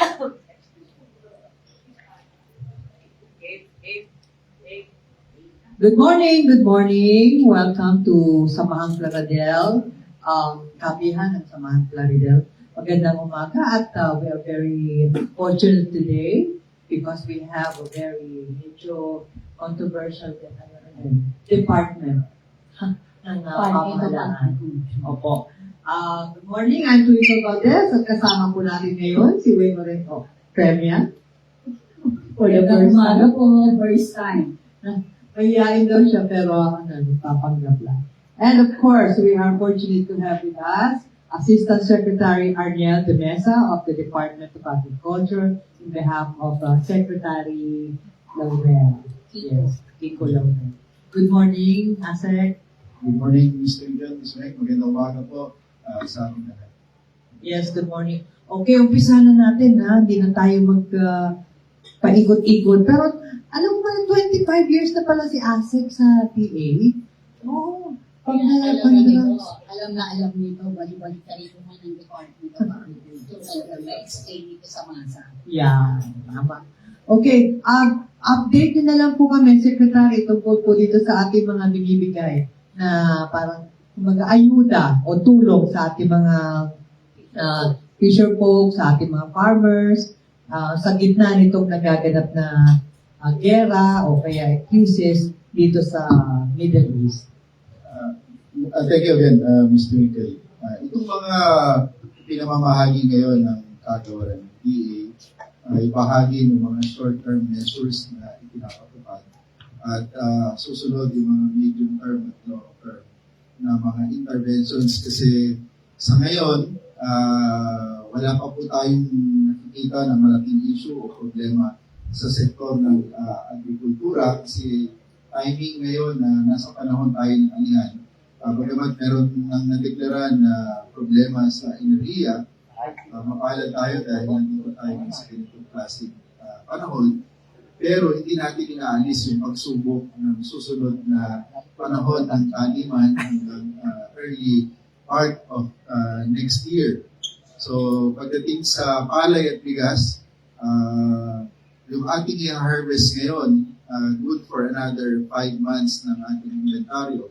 Good morning, good morning. Welcome to Samahang Plaridel, Kapihan ng Samahang Plaridel. Magandang umaga at we are very fortunate today because we have a very medyo controversial department ng pamahalaan. Opo. Good morning, I'm Tuito Valdez at kasama po natin ngayon si Wayne Moreno Premia. For the first time. First time. Mahihain daw siya, pero nagpapanggap lang. And of course, we are fortunate to have with us Assistant Secretary Arnel de Mesa of the Department of Agriculture in behalf of Secretary Laurel. Yes, Kiko Laurel. Good morning, Asek. Good morning, Mr. John, Ms. Mike. Magandang umaga po sa amin lahat. Yes, good morning. Okay, umpisa na natin ha. Hindi na tayo paikot-ikot. Pero alam mo ba, 25 years na pala si Asek sa PA? Oo. Alam nito, balik-balik ka rin naman ng Department of Agriculture. Talaga ma-explain dito sa masa. Yeah, tama. Okay, update na lang po kami, Secretary, tungkol po dito sa ating mga binibigay na parang mga ayuda o tulong sa ating mga fisher folk, sa ating mga farmers, sa gitna nitong nagaganap na gera o kaya crisis dito sa Middle East. Thank you again, Mr. Michael. Itong mga pinamamahagi ngayon ng kagawaran ng DA ay bahagi ng mga short-term measures na ipinapatupad at susunod yung mga medium-term at long-term na mga interventions kasi sa ngayon wala pa po tayong nakikita ng malaking issue o problema sa sektor ng agrikultura kasi timing ngayon na nasa panahon tayo ng anihan. Bagamat meron nang nadeklara na problema sa enerhiya, mapalad tayo dahil nandito tayo sa ganitong klaseng panahon. Pero hindi natin inaalis yung pagsubok ng susunod na panahon ng taniman hanggang early part of next year. So pagdating sa palay at bigas, yung ating i-harvest ngayon, good for another 5 months ng ating inventaryo.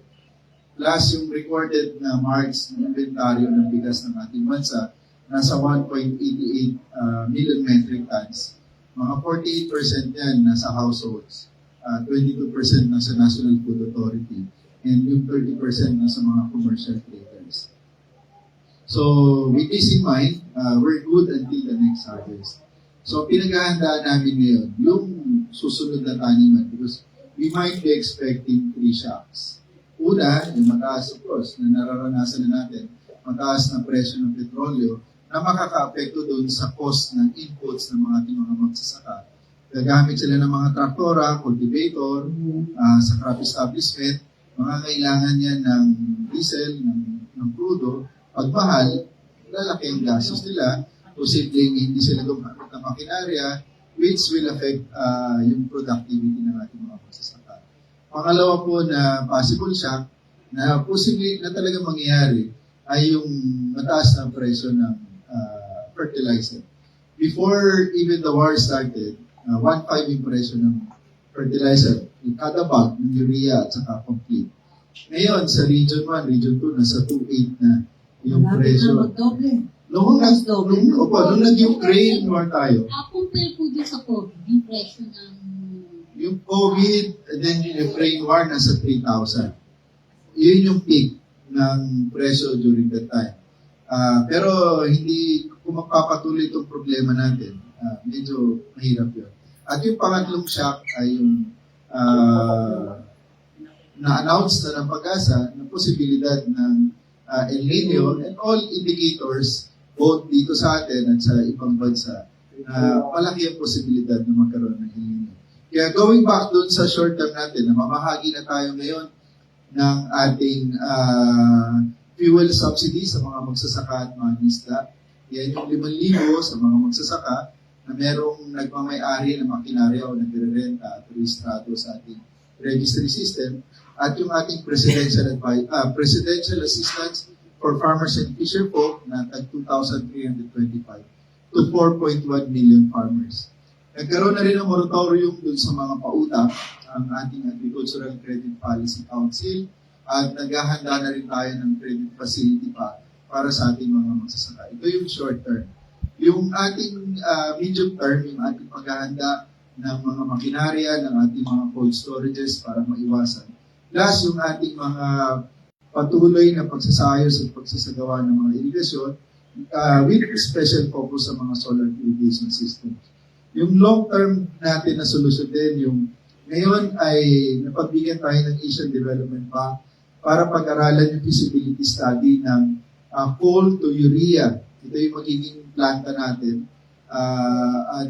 Plus yung recorded na marks ng inventaryo ng bigas ng ating bansa, nasa 1.88 million metric tons. Mga 48% yan nasa households, 22% nasa National Food Authority, and yung 30% nasa mga commercial traders. So with this in mind, we're good until the next harvest. So, pinaghahandaan namin ngayon yung susunod na taniman because we might be expecting 3 shocks. Una, yung mataas of course na nararanasan na natin, mataas na presyo ng petrolyo na makaka-apekto doon sa cost ng inputs ng mga ating mga magsasaka. Gagamit sila ng mga traktora, cultivator, sa crop establishment, mga kailangan yan ng diesel, ng crudo. Pag mahal, lalaki ang gastos nila, posibleng hindi sila gumamit ng makinarya, which will affect yung productivity ng ating mga magsasaka. Pangalawa po na possible shock na posible na talaga mangyayari ay yung mataas na presyo ng fertilizer. Before even the war started, 1.5 yung presyo ng fertilizer, yung kada bag ng urea at saka complete. Ngayon, sa Region 1, Region 2, nasa 2.8 na yung presyo. Nung nag-Ukraine war tayo. Compare po din sa COVID, yung presyo ng... Yung COVID, and then yung Ukraine war, nasa 3,000. Yun yung peak ng presyo during that time. Pero hindi, kung magpapatuloy itong problema natin, medyo mahirap yun. At yung pangatlong shock ay yung na-announce na ng Pag-asa na posibilidad ng El Nino and all indicators both dito sa atin at sa ibang bansa na malaki ang posibilidad na magkaroon ng El Nino. Kaya going back doon sa short term natin, na mamahagi na tayo ngayon ng ating fuel subsidy sa mga magsasaka at mga isda. Yan yung 5,000 sa mga magsasaka na merong nagmamay-ari ng makinarya o nagre-renta at rehistrado sa ating registry system. At yung ating presidential assistance for farmers and fisher folk na tag 2,325 to 4.1 million farmers. Nagkaroon na rin ng moratorium dun sa mga pautang ang ating Agricultural Credit Policy Council at naghahanda na rin tayo ng credit facility pa para sa ating mga magsasaka. Ito yung short term. Yung ating medium term, yung ating paghahanda ng mga makinarya, ng ating mga cold storages para maiwasan. Plus, yung ating mga patuloy na pagsasayos at pagsasagawa ng mga irigasyon with special focus sa mga solar irrigation systems. Yung long-term natin na solusyon din, yung ngayon ay napagbigyan tayo ng Asian Development Bank para pag-aralan yung feasibility study ng coal to urea. Ito yung magiging planta natin at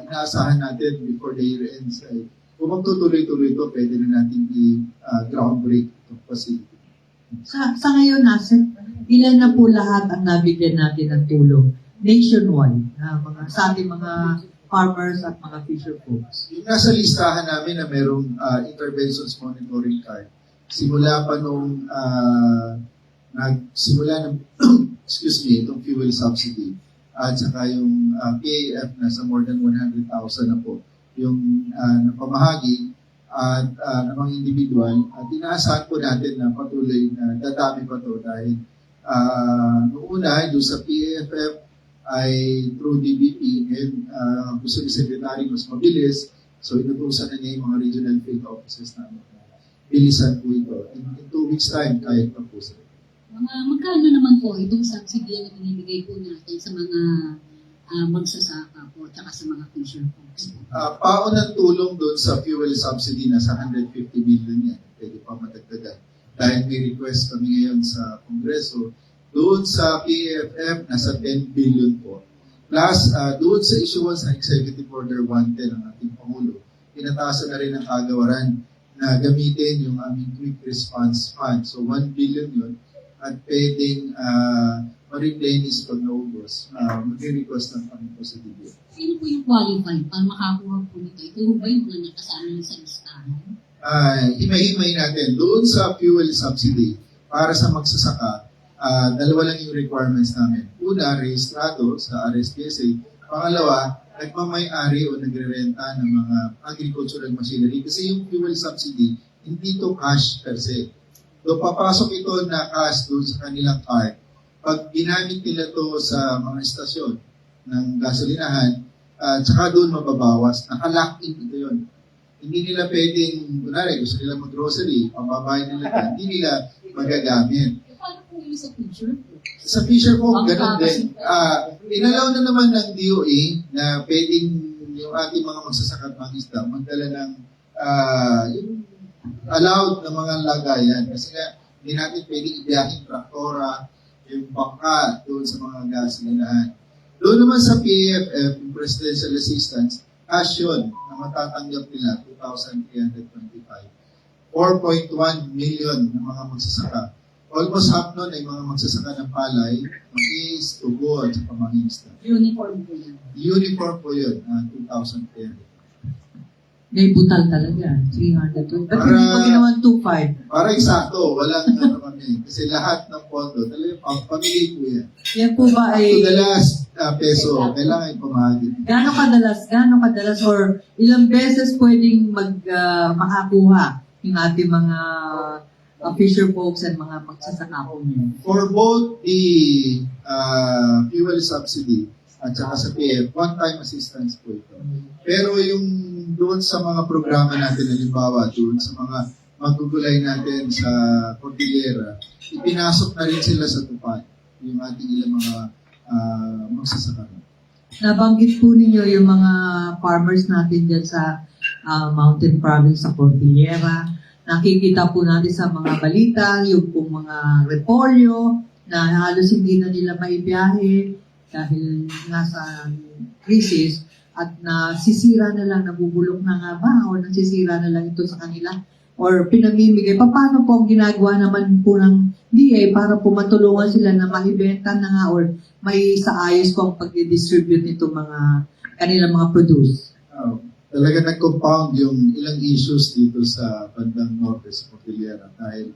inaasahan natin before the year ends. Kung magtutuloy-tuloy ito, pwede na natin i-groundbreak itong facility. Sa ngayon, ilan na po lahat ang nabigyan natin ng tulong nationwide sa ating mga farmers at mga fisher folks? Yung nasa listahan namin na merong interventions monitoring card, simula pa nung nagsimula ng itong fuel subsidy at saka yung PAF na sa more than 100,000 na po yung napamahagi at ng mga individual at inaasahan po natin na patuloy na dadami pa to dahil noong una doon sa PAFF ay through DBP and gusto ni Secretary mas mabilis, so inutusan na niya yung mga regional field offices namin. Bilisan po ito. In 2 weeks time, kaya pa po sila. Magkano naman po itong subsidy na binibigay po natin sa mga magsasaka po at sa mga fisher folks? Paunang tulong doon sa fuel subsidy na sa 150 million yan. Pwede pa matagdagan. Dahil may request kami ngayon sa Kongreso, doon sa PAFF, nasa 10 billion po. Plus, doon sa issuance ng Executive Order 110 ng ating Pangulo, pinatasan na rin ang kagawaran na gamitin yung aming Quick Response Fund. So, 1 billion yun at pwedeng ma-replenish pag naubos. Mag-request ng kami po sa DBA. Sino po yung qualified para makakuha po nito? Ito ba yung mga nakasama sa listahan? Himay-himay natin. Doon sa fuel subsidy, para sa magsasaka, dalawa lang yung requirements namin. Una, rehistrado sa RSPSA. Pangalawa, nagmamay-ari o nagre-renta ng mga agricultural machinery. Kasi yung fuel subsidy, hindi to cash per se. So, papasok ito na cash doon sa kanilang card. Pag ginamit nila to sa mga estasyon ng gasolinahan, tsaka doon mababawas. Nakalock in ito yun. Hindi nila pwedeng, kunwari, gusto nila mag-grocery, pambabahay nila yan, hindi nila magagamit. Paano po yun sa fisher folks? Sa fisher folk, ganun din. Inalaw na naman ng DOE na pwedeng yung ating mga magsasaka at mga isda magdala ng yung allowed na mga lagayan. Kasi nga, hindi natin pwedeng ibiyahing traktora, yung bangka doon sa mga gasolinahan. Doon naman sa PAFF, yung Presidential Assistance, cash yun na matatanggap nila, 2,325. 4.1 million ng mga magsasaka. Almost half nun ay mga magsasaka ng palay, mais, tubo, at saka mga isda. Uniform po yan. Uniform po yun, 2,300. May butal talaga, 300. Ba't hindi Para- mo ginawan 2,500? Para eksakto, walang ano kami. Kasi lahat ng pondo, talagang pamigay po yan. Yan po ba To ay the last peso, kailangan pamahagi. gaano kadalas, or ilang beses pwedeng makakuha yung ating mga fisher folks and mga magsasaka po niyo? For both the fuel subsidy at saka sa PF, one-time assistance po ito. Pero yung doon sa mga programa natin, halimbawa, doon sa mga magugulay natin sa Cordillera, ipinasok na rin sila sa tupad, yung ating ilang mga magsasaka. Nabanggit po ninyo yung mga farmers natin dyan sa Mountain Province sa Cordillera. Nakikita po natin sa mga balita, yung pong mga repolyo na halos hindi na nila maibiyahe dahil nasa crisis at nasisira na lang, nabubulok na nga ba o nasisira na lang ito sa kanila or pinamimigay. Paano po ang ginagawa naman po ng DA para po matulungan sila na maibenta na nga or may sa ayos po ang pag-distribute nito mga kanilang mga produce? Talaga nag-compound yung ilang issues dito sa bandang norte sa Cordillera dahil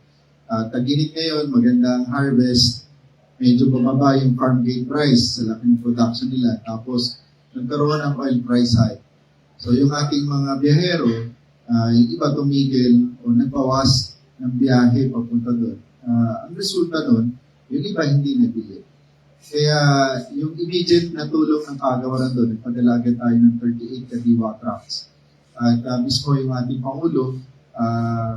tag-init ngayon, magandang harvest, medyo bumaba yung farm gate price sa laki ng production nila. Tapos, nagkaroon ng oil price hike. So, yung ating mga biyahero, yung iba tumigil o nagbawas ng biyahe papunta doon. Ang resulta doon, yung iba hindi nabili. Kaya yung immediate na tulong ng kagawaran doon, nagpadala agad tayo ng 38 kadiwa trucks. At mismo yung ating Pangulo,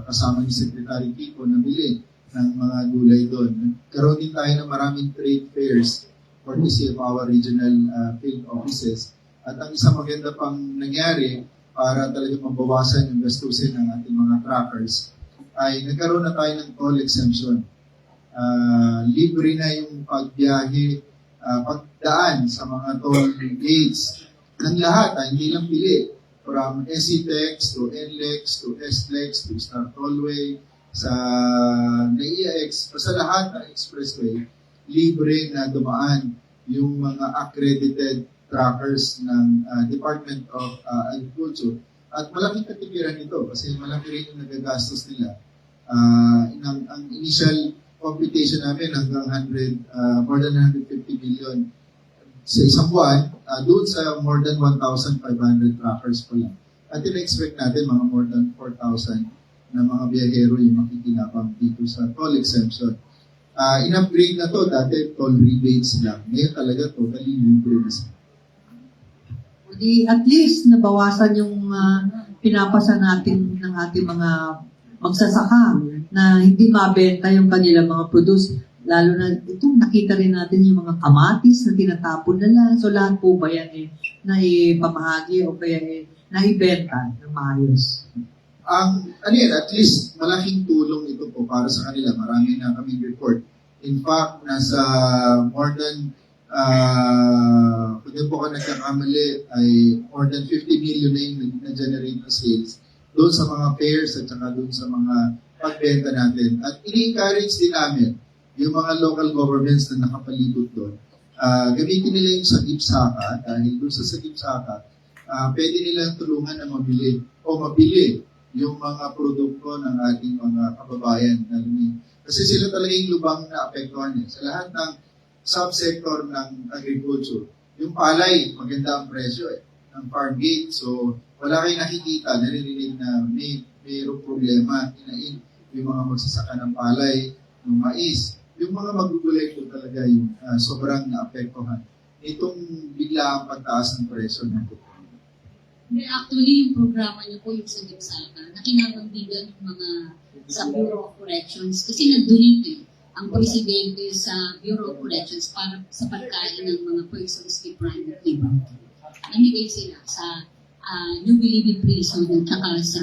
kasama ni Secretary Kiko, nabili ng mga gulay doon. Nagkaroon din tayo ng maraming trade fairs courtesy of our regional field offices. At ang isang maganda pang nangyari para talaga mabawasan yung gastusin ng ating mga truckers ay nagkaroon na tayo ng toll exemption. Libre na yung pagbiyahe, pagdaan sa mga toll gates ng lahat, hindi lang pili. From SCTEX to NLEX to SLEX to Star Tollway sa NAIAX, sa lahat ng expressway, libre na dumaan yung mga accredited trackers ng Department of Agriculture. At malaking katipiran ito kasi malaki rin yung nagagastos nila. Ang initial computation namin hanggang more than 150 million sa isang buwan, doon sa more than 1,500 trackers pa lang. At in-expect natin mga more than 4,000 na mga biyahero yung makikinabang dito sa toll exemption. In-upgrade na to, dati toll rebates lang. Ngayon talaga totally libre na sila. At least nabawasan yung pinapasa natin ng ating mga magsasaka na hindi mabenta yung kanilang mga produce. Lalo na itong nakita rin natin yung mga kamatis na tinatapon nila. So lahat po ba yan naipamahagi o kaya naibenta ng maayos? At least malaking tulong ito po para sa kanila. Marami na kaming report. In fact, nasa more than kung po ka nagkakamali ay more than 50 million na yung na-generate na sales doon sa mga fairs at saka doon sa mga pagbenta natin. At ini-encourage din namin yung mga local governments na nakapalibot doon. Gamitin nila yung Sagip Saka dahil doon sa Sagip Saka, pwede nilang tulungan na mabili yung mga produkto ng ating mga kababayan. Kasi sila talaga yung lubang na apektuhan niya. Sa lahat ng subsector ng agriculture, yung palay, maganda ang presyo ng farm gate. So, wala kayong nakikita, naririnig na mayroong problema, yung mga magsasaka ng palay, ng mais. Yung mga magugulay ko talaga yung sobrang naapektuhan. Itong bigla ang pagtaas ng presyo ng kukunin. Actually, yung programa niyo po, yung sa Gipsaka, nakinabangbigan yung mga sa Bureau of Corrections kasi nag-donate ang presidente sa Bureau of Corrections para sa pagkain ng mga persons deprived of liberty. Namigay sila sa New Bilibid Prison at saka sa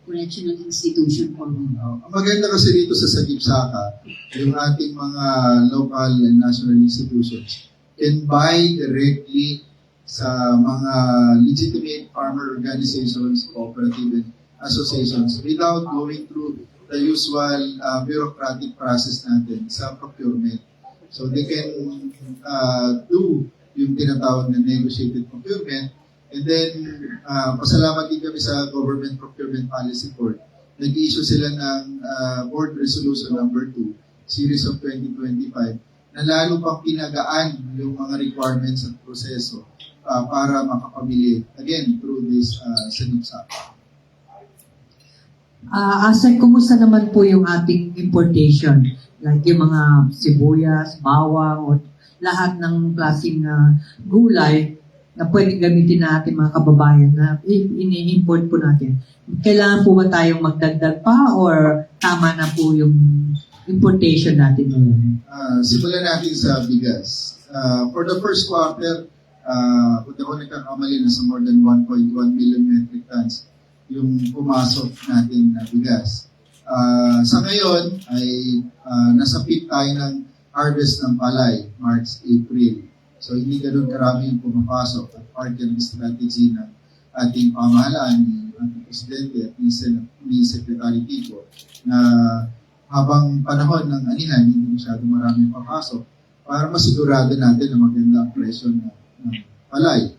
correctional institution for women. Ang maganda kasi dito sa Sagip Saka, yung ating mga local and national institutions can buy directly sa mga legitimate farmer organizations, cooperative associations without going through the usual bureaucratic process natin sa procurement. So they can do yung tinatawag na negotiated procurement. And then, pasalamat din kami sa Government Procurement Policy Board. Nag-issue sila ng Board Resolution number 2, Series of 2025, na lalo pang pinagaan yung mga requirements at proseso para makapamili, again, through this SANIPSA. Asa, kumusta naman po yung ating importation? Like yung mga sibuyas, bawang, o lahat ng klaseng gulay na pwedeng gamitin natin mga kababayan na ini-import po natin. Kailangan po ba tayong magdagdag pa or tama na po yung importation natin ngayon? Simulan natin sa bigas. For the first quarter, kung ako nagkakamali na sa more than 1.1 million metric tons yung pumasok natin na bigas. Sa ngayon ay nasa peak tayo ng harvest ng palay, March, April. So, hindi ganun karami yung pumapasok at part yan ng strategy ng ating pamahalaan ni ating Presidente at ni Secretary Kiko na habang panahon ng anihan, hindi masyado maraming papasok para masigurado natin na maganda ang presyo ng palay.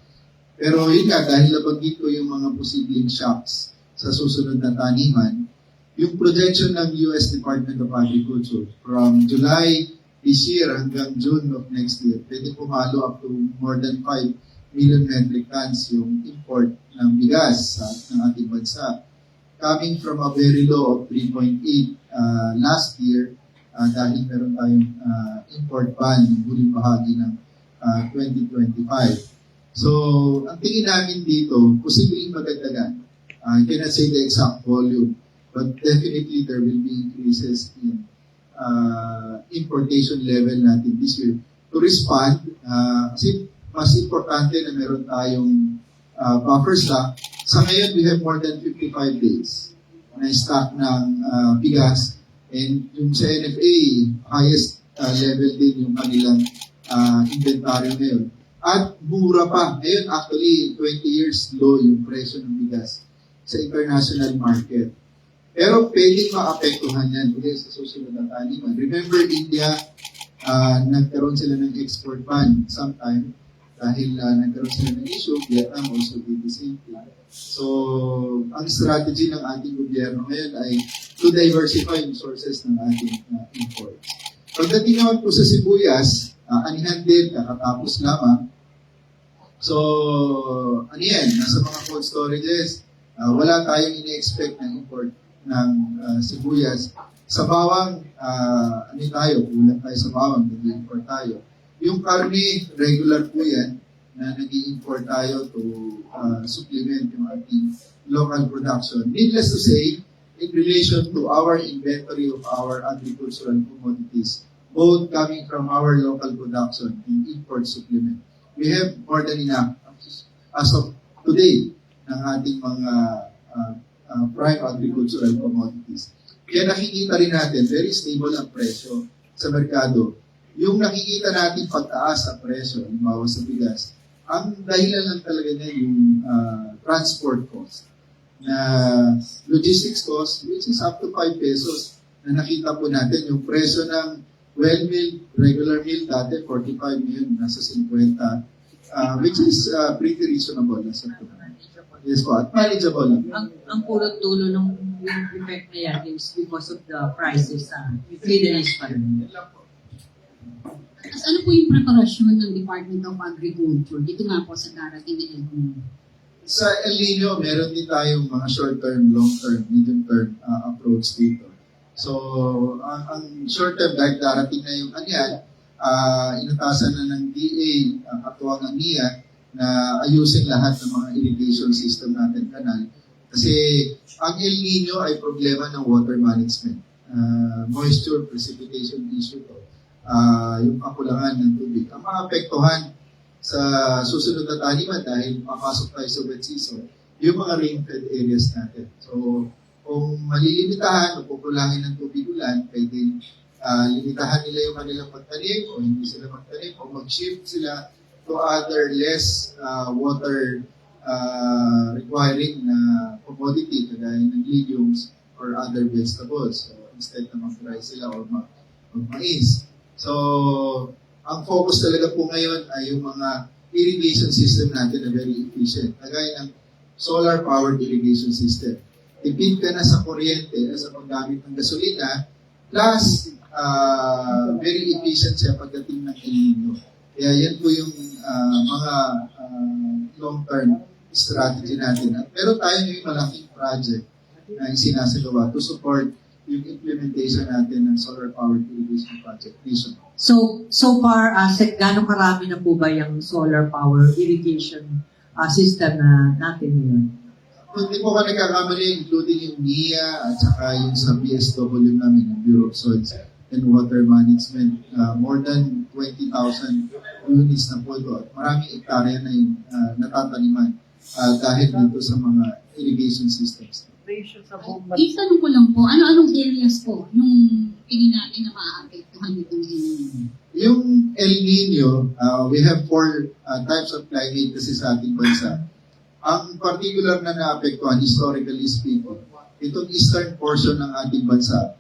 Pero yun nga, dahil nabanggit ko yung mga posibleng shocks sa susunod na taniman, yung projection ng US Department of Agriculture from July this year hanggang June of next year, pwede pumalo up to more than 5 million metric tons yung import ng bigas ng ating bansa. Coming from a very low of 3.8 last year, dahil meron tayong import ban ng huling bahagi ng 2025. So, ang tingin namin dito, posibleng magdagdagan. I cannot say the exact volume, but definitely there will be increases in importation level natin this year to respond. Kasi mas importante na meron tayong buffer stock. Sa ngayon, we have more than 55 days na stock ng bigas. And yung sa NFA, highest level din yung kanilang inventory ngayon. At mura pa. Ngayon, actually, 20 years low yung presyo ng bigas sa international market. Pero pwedeng maapektuhan yan ulit sa susunod na taniman. Remember, India, nagkaroon sila ng export ban sometime dahil nagkaroon sila ng issue. Vietnam also did the same thing. So, ang strategy ng ating gobyerno ngayon ay to diversify yung sources ng ating imports. Pagdating naman po sa sibuyas, anihan din, kakatapos lamang. So, ano yan, nasa mga cold storages, wala tayong ini-expect na import ng sibuyas. Sa bawang, ano tayo, kulang tayo sa bawang, nag-import tayo. Yung karne, regular po yan, na nag-import tayo to supplement yung ating local production. Needless to say, in relation to our inventory of our agricultural commodities, both coming from our local production and import supplement, we have more than enough as of today ng ating mga prime agricultural commodities. Kaya nakikita rin natin, very stable ang presyo sa merkado. Yung nakikita natin pagtaas sa presyo, halimbawa sa bigas, ang dahilan lang talaga niya yung transport cost. Na logistics cost, which is up to 5 pesos, na nakita po natin yung presyo ng well milled, regular milled, dati 45 million, nasa 50, which is pretty reasonable. Nasa yes po, at manageable. Ang pulot dulo ng effect na yan is because of the prices sa Middle East pa rin. Tapos ano po yung preparasyon ng Department of Agriculture dito nga po sa darating na El Nino? Sa El Nino, meron din tayong mga short-term, long-term, medium-term approach dito. So, ang short-term, dahil darating na yung inatasan na ng DA, katuwang ng NIA, na ayusin lahat ng mga irrigation system natin kanal. Kasi ang El Nino ay problema ng water management. Moisture, precipitation issue to. Yung kakulangan ng tubig. Ang maapektuhan sa susunod na taniman dahil papasok tayo sa wet season, yung mga rain-fed areas natin. So, kung malilimitahan o kukulangin ng tubig ulan, pwedeng limitahan nila yung kanilang pagtanim o hindi sila magtanim o mag-shift sila to other less water requiring commodity kagaya ng legumes or other vegetables. So, instead na mag-rice sila or mag-mais. So, ang focus talaga po ngayon ay yung mga irrigation system natin na very efficient. Kagaya ng solar-powered irrigation system. Tipid ka na sa kuryente, sa paggamit ng gasolina, plus very efficient siya pagdating ng El Nino. Kaya yan po yung mga long-term strategy natin. At meron tayo yung malaking project na isinasagawa to support yung implementation natin ng solar-powered irrigation project nationwide. So far, gano'ng karami na po ba yung solar power irrigation system na natin ngayon? Kung di po ka nagkakamali, including yung NIA at saka yung sa BSW namin, yung Bureau of Soils and Water Management, more than 20,000 units na po ito. At maraming hektarya na yung natataniman dahil dito sa mga irrigation systems. Itanong ko lang po, ano-anong areas po yung tingin natin na maaapektuhan itong El Nino? Yung El Nino, we have 4 types of climate kasi sa ating bansa. Ang particular na naapektuhan, historically speaking, itong eastern portion ng ating bansa,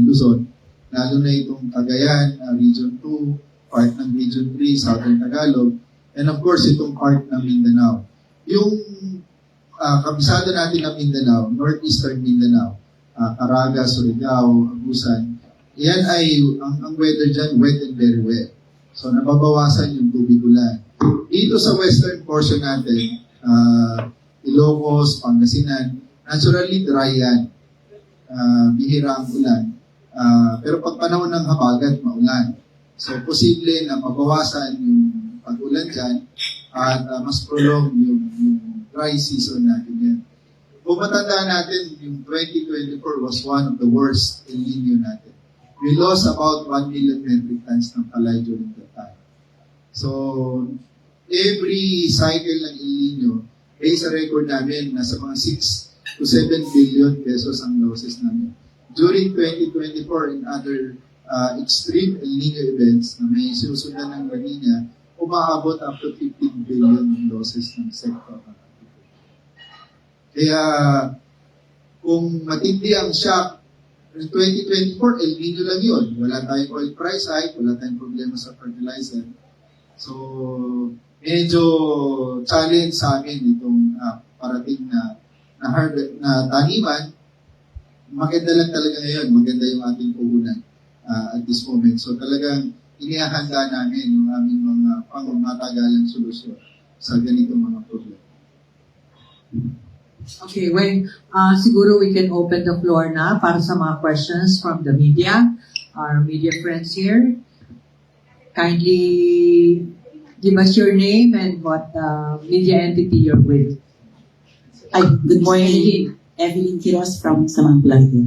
Luzon, lalo na itong Cagayan, Region 2, part ng Region 3, Southern Tagalog, and of course, itong part ng Mindanao. Yung kabisado natin ng Mindanao, northeastern Mindanao, Caraga, Surigao, Agusan, yan ay, ang weather dyan, wet and very wet. So, nababawasan yung tubig ulan. Dito sa western portion natin, Ilocos, Pangasinan, naturally dry yan. Bihira ang ulan. Pero pag panahon ng habagat, maulan. So, posible na mabawasan yung pag-ulan dyan at mas prolong yung dry season natin yan. Kung matandaan natin, yung 2024 was one of the worst El Nino natin. We lost about 1 million metric tons ng palay during that time. So, every cycle ng El Nino, based sa record namin, nasa mga 6 to 7 billion pesos ang losses namin. During 2024 and other extreme El Nino events na may susundan ng La Nina, umaabot up to 15 billion losses ng sector. Kaya, kung matindi ang shock, in 2024, El Nino lang yun. Wala tayong oil price hike, wala tayong problema sa fertilizer. So, medyo challenge sa amin itong parating na taniman. Maganda lang talaga ngayon, maganda yung ating puhunan at this moment. So talagang inihahanda namin yung aming mga pangmatagalang solusyon sa ganitong mga problema. Okay, siguro we can open the floor na para sa mga questions from the media, our media friends here. Kindly give us your name and what media entity you're with. Ay, good morning. Evelyn Quiroz from Samang Plaza.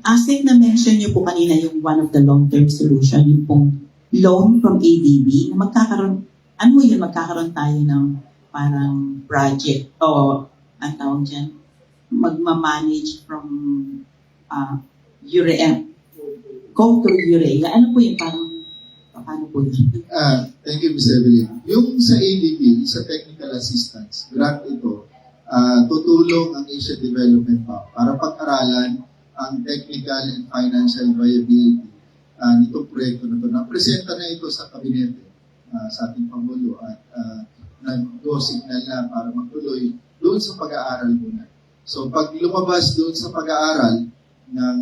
Asik na mention niyo po kanina yung one of the long-term solution, yung pong loan from ADB, na magkakaroon tayo ng parang project o ang tawag dyan, magmamanage from urea, coal to urea. Ano po yung paano po yun? Thank you, Ms. Evelyn. Yung sa ADB, sa technical assistance, grant ito, tutulong ang Asian Development Bank para pag-aralan ang technical and financial viability nitong proyekto na ito. Napresenta na ito sa kabinete sa ating Pangulo at nag-go signal na para magtuloy doon sa pag-aaral muna. So pag lumabas doon sa pag-aaral ng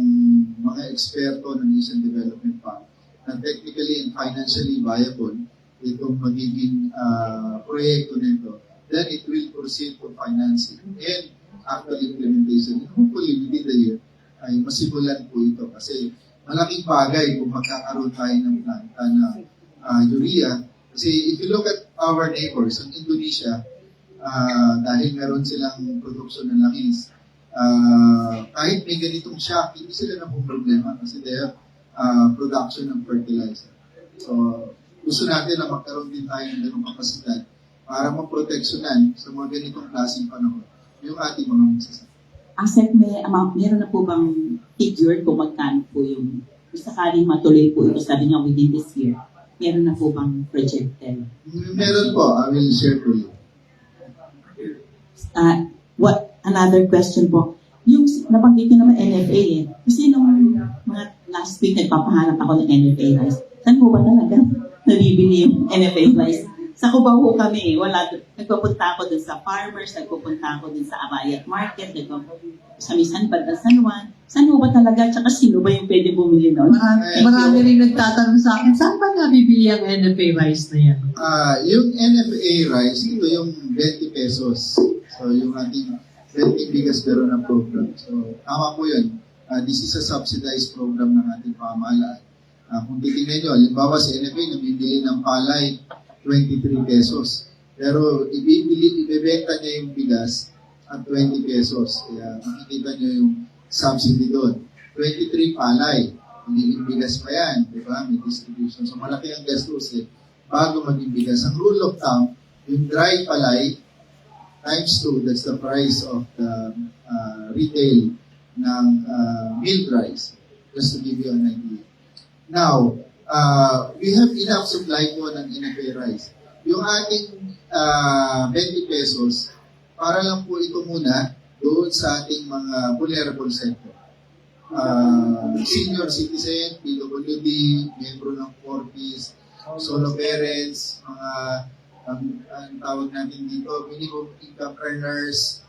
mga eksperto ng Asian Development Bank na technically and financially viable itong magiging proyekto nito, then it will proceed to financing and actual implementation. And hopefully within the year, ay masimulan po ito kasi malaking bagay kung magkakaroon tayo ng planta na urea. Kasi if you look at our neighbors, ang Indonesia, dahil meron silang production ng langis, kahit may ganitong shock, hindi sila na pong problema kasi they have production ng fertilizer. So, gusto natin na magkaroon din tayo ng ganong kapasidad para maproteksyonan sa mga ganitong klaseng panahon yung ating mga magsasaka. Asset, meron na po bang figure kung magkano po yung sakaling matuloy po ito, sabi nga within this year, meron na po bang projected? Meron po, I will share to you. Another question po, yung nabanggit nyo naman NFA kasi nung mga last week nagpapahanap ako ng NFA rice, saan po ba talaga nabibili yung NFA rice? Sa Cubao po kami, nagpupunta ako dun sa farmers, nagpupunta ako dun sa Amayat Market, sa Misan Banda San Juan. Saan po ba talaga? Tsaka sino ba yung pwede bumili nun? Marami rin nagtatanong sa akin, saan ba nabibili ang NFA rice na yan? Yung NFA rice, ito yung 20 pesos. So, yung ating 20 bigas pero na program. So, tama po yun. This is a subsidized program ng ating pamahalaan. Kung titingnan nyo, halimbawa si NFA, nabibili ng palay 23 pesos. Pero ibebenta niya yung bigas at 20 pesos. Kaya makikita niyo yung subsidy doon. 23 palay. Hindi yung bigas pa yan. Diba? May distribution. So malaki ang gastos bago maging bigas. Ang rule of thumb, yung dry palay times 2, that's the price of the retail ng milled rice. Just to give you an idea. Now, we have enough supply po ng NFA rice. Yung ating 20 pesos, para lang po ito muna doon sa ating mga vulnerable sector. Senior citizen, PWD, membro ng 4Ps, solo parents, mga ang tawag natin dito, minimum income earners,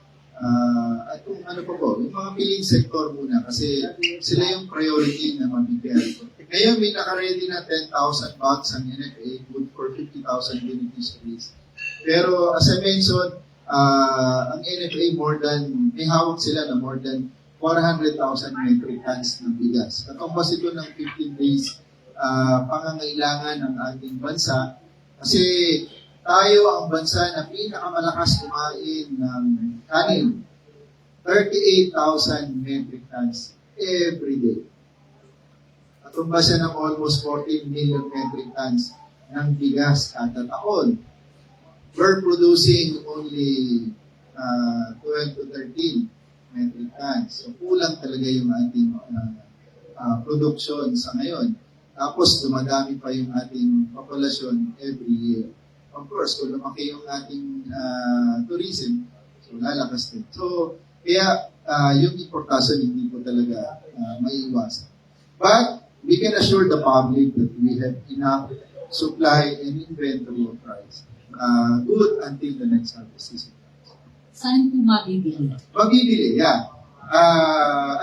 At kung ano pa po, yung mga piling sector muna kasi sila yung priority na mabigyan. Ngayon, may naka-ready na 10,000 bags ang NFA, good for 50,000 beneficiaries. Pero as I mentioned, ang NFA may hawak sila na more than 400,000 metric tons ng bigas. Katumbas ito ng 15 days pangangailangan ng ating bansa kasi tayo ang bansa na pinakamalakas kumain ng kanin. 38,000 metric tons every day. Katumbas siya ng almost 14 million metric tons ng bigas kada taon. We're producing only 12 to 13 metric tons. So, kulang talaga yung ating production sa ngayon. Tapos, dumadami pa yung ating populasyon every year. Of course, kung lumaki yung ating tourism, so lalakas din. So, kaya yung importasyon hindi po talaga maiiwasan. But, we can assure the public that we have enough supply and inventory of rice. Good until the next harvest season. Saan po mabibili? Mabibili, yeah.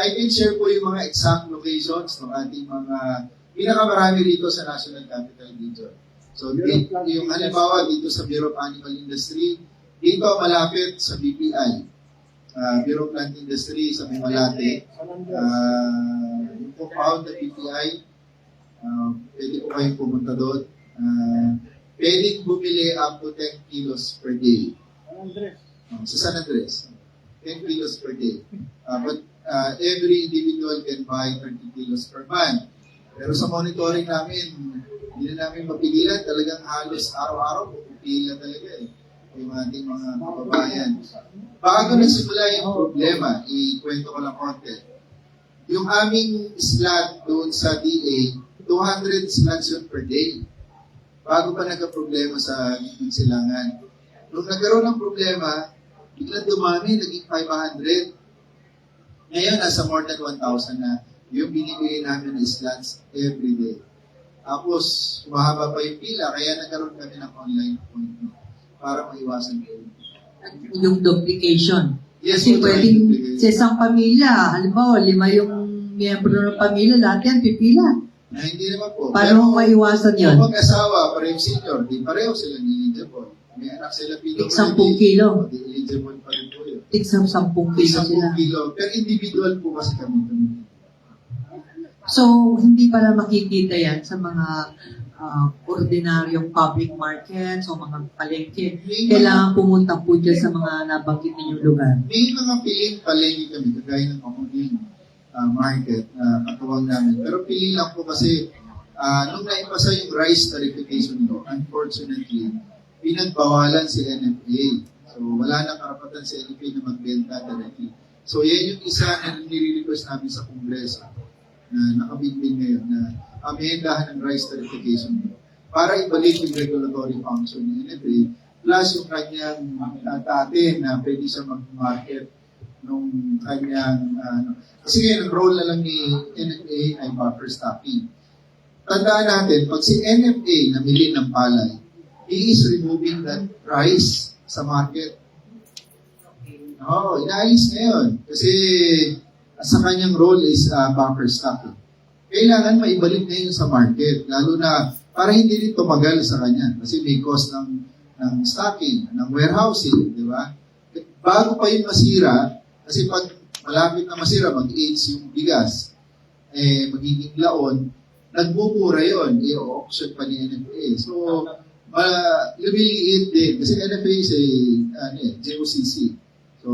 I can share po yung mga exact locations ng ating mga pinakamarami rito sa National Capital Region. So, yung halimbawa dito sa Bureau of Animal Industry, dito malapit sa BPI, Bureau of Plant Industry sa Malate, yung compound na BPI, pwede po kayong pumunta doon. Pwedeng bumili up to 10 kilos per day. Sa San Andres, 10 kilos per day. But every individual can buy 30 kilos per month. Pero sa monitoring namin, hindi na namin mapigilan. Talagang halos araw-araw, pupila talaga yung ating mga kababayan. Bago nagsimula yung problema, ikwento ko lang konti. Yung aming slot doon sa DA, 200 slots yun per day. Bago pa nagka-problema sa silangan. Nung nagkaroon ng problema, biglang dumami, naging 500. Ngayon, nasa more than 1,000 na yung binibigay namin na slots every day. Tapos, mahaba pa yung pila, kaya nagkaroon kami ng online appointment para maiwasan po. Yung duplication. Yes, Kasi po, pwedeng duplication. sa isang pamilya, halimbawa, 5 yung miyembro ng pamilya, lahat yan pipila. Hindi naman po. Paano maiwasan yun? Kung mag-asawa, pareho senior, di pareho sila eligible. May anak sila Tig 10 kilo. Di eligible pa rin po yun. Tig 10 kilo sila. 10 kilo. Pero individual po kasi kami. So, hindi pala makikita yan sa mga ordinaryong public markets o mga palengke. Kailangan pumunta po dyan sa mga nabanggit ninyong lugar. May mga piling palengke kami, kagaya ng kamuning market na katuwang namin. Pero pili lang po kasi nung naipasa yung rice tarification law, unfortunately, pinagbawalan si NFA. So, wala nang karapatan si NFA na magbenta directly. So, yan yung isa na nire-request namin sa Kongreso na nakabinbin ngayon na amendahan ng rice tarification law para ibalik yung regulatory function ng NFA plus yung kanyang tate na pwede siya mag-market nung kanyang kasi ngayon, ang role na lang ni NFA ay buffer stocking. Tandaan natin, pag si NFA namili ng palay, he is removing that rice sa market. Inaalis na yun. Kasi sa kanyang role is buffer stocking. Kailangan maibalik na yun sa market, lalo na para hindi rin tumagal sa kanya. Kasi may cost ng stocking, ng warehousing, di ba? Bago pa yung masira, kasi pag malapit na masira, mag-age yung bigas, magiging laon, nagmumura yun, i-auction pa ni NFA. So, lumiliit din, kasi NFA is JOCC. So,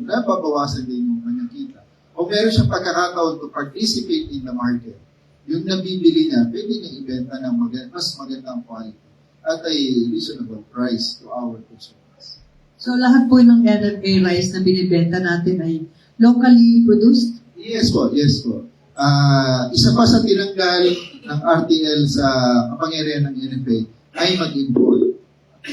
napabawasan din yung kanyang kita. O meron siyang pagkakataon to participate in the market, yung nabibili niya, pwede niya ibenta ng mas magandang quality at a reasonable price to our consumers. So, lahat po ng NFA rice na binibenta natin ay locally produced? Yes po, yes po. Isa pa sa tinanggal ng RTL sa kapangyarihan ng NFA ay mag-import.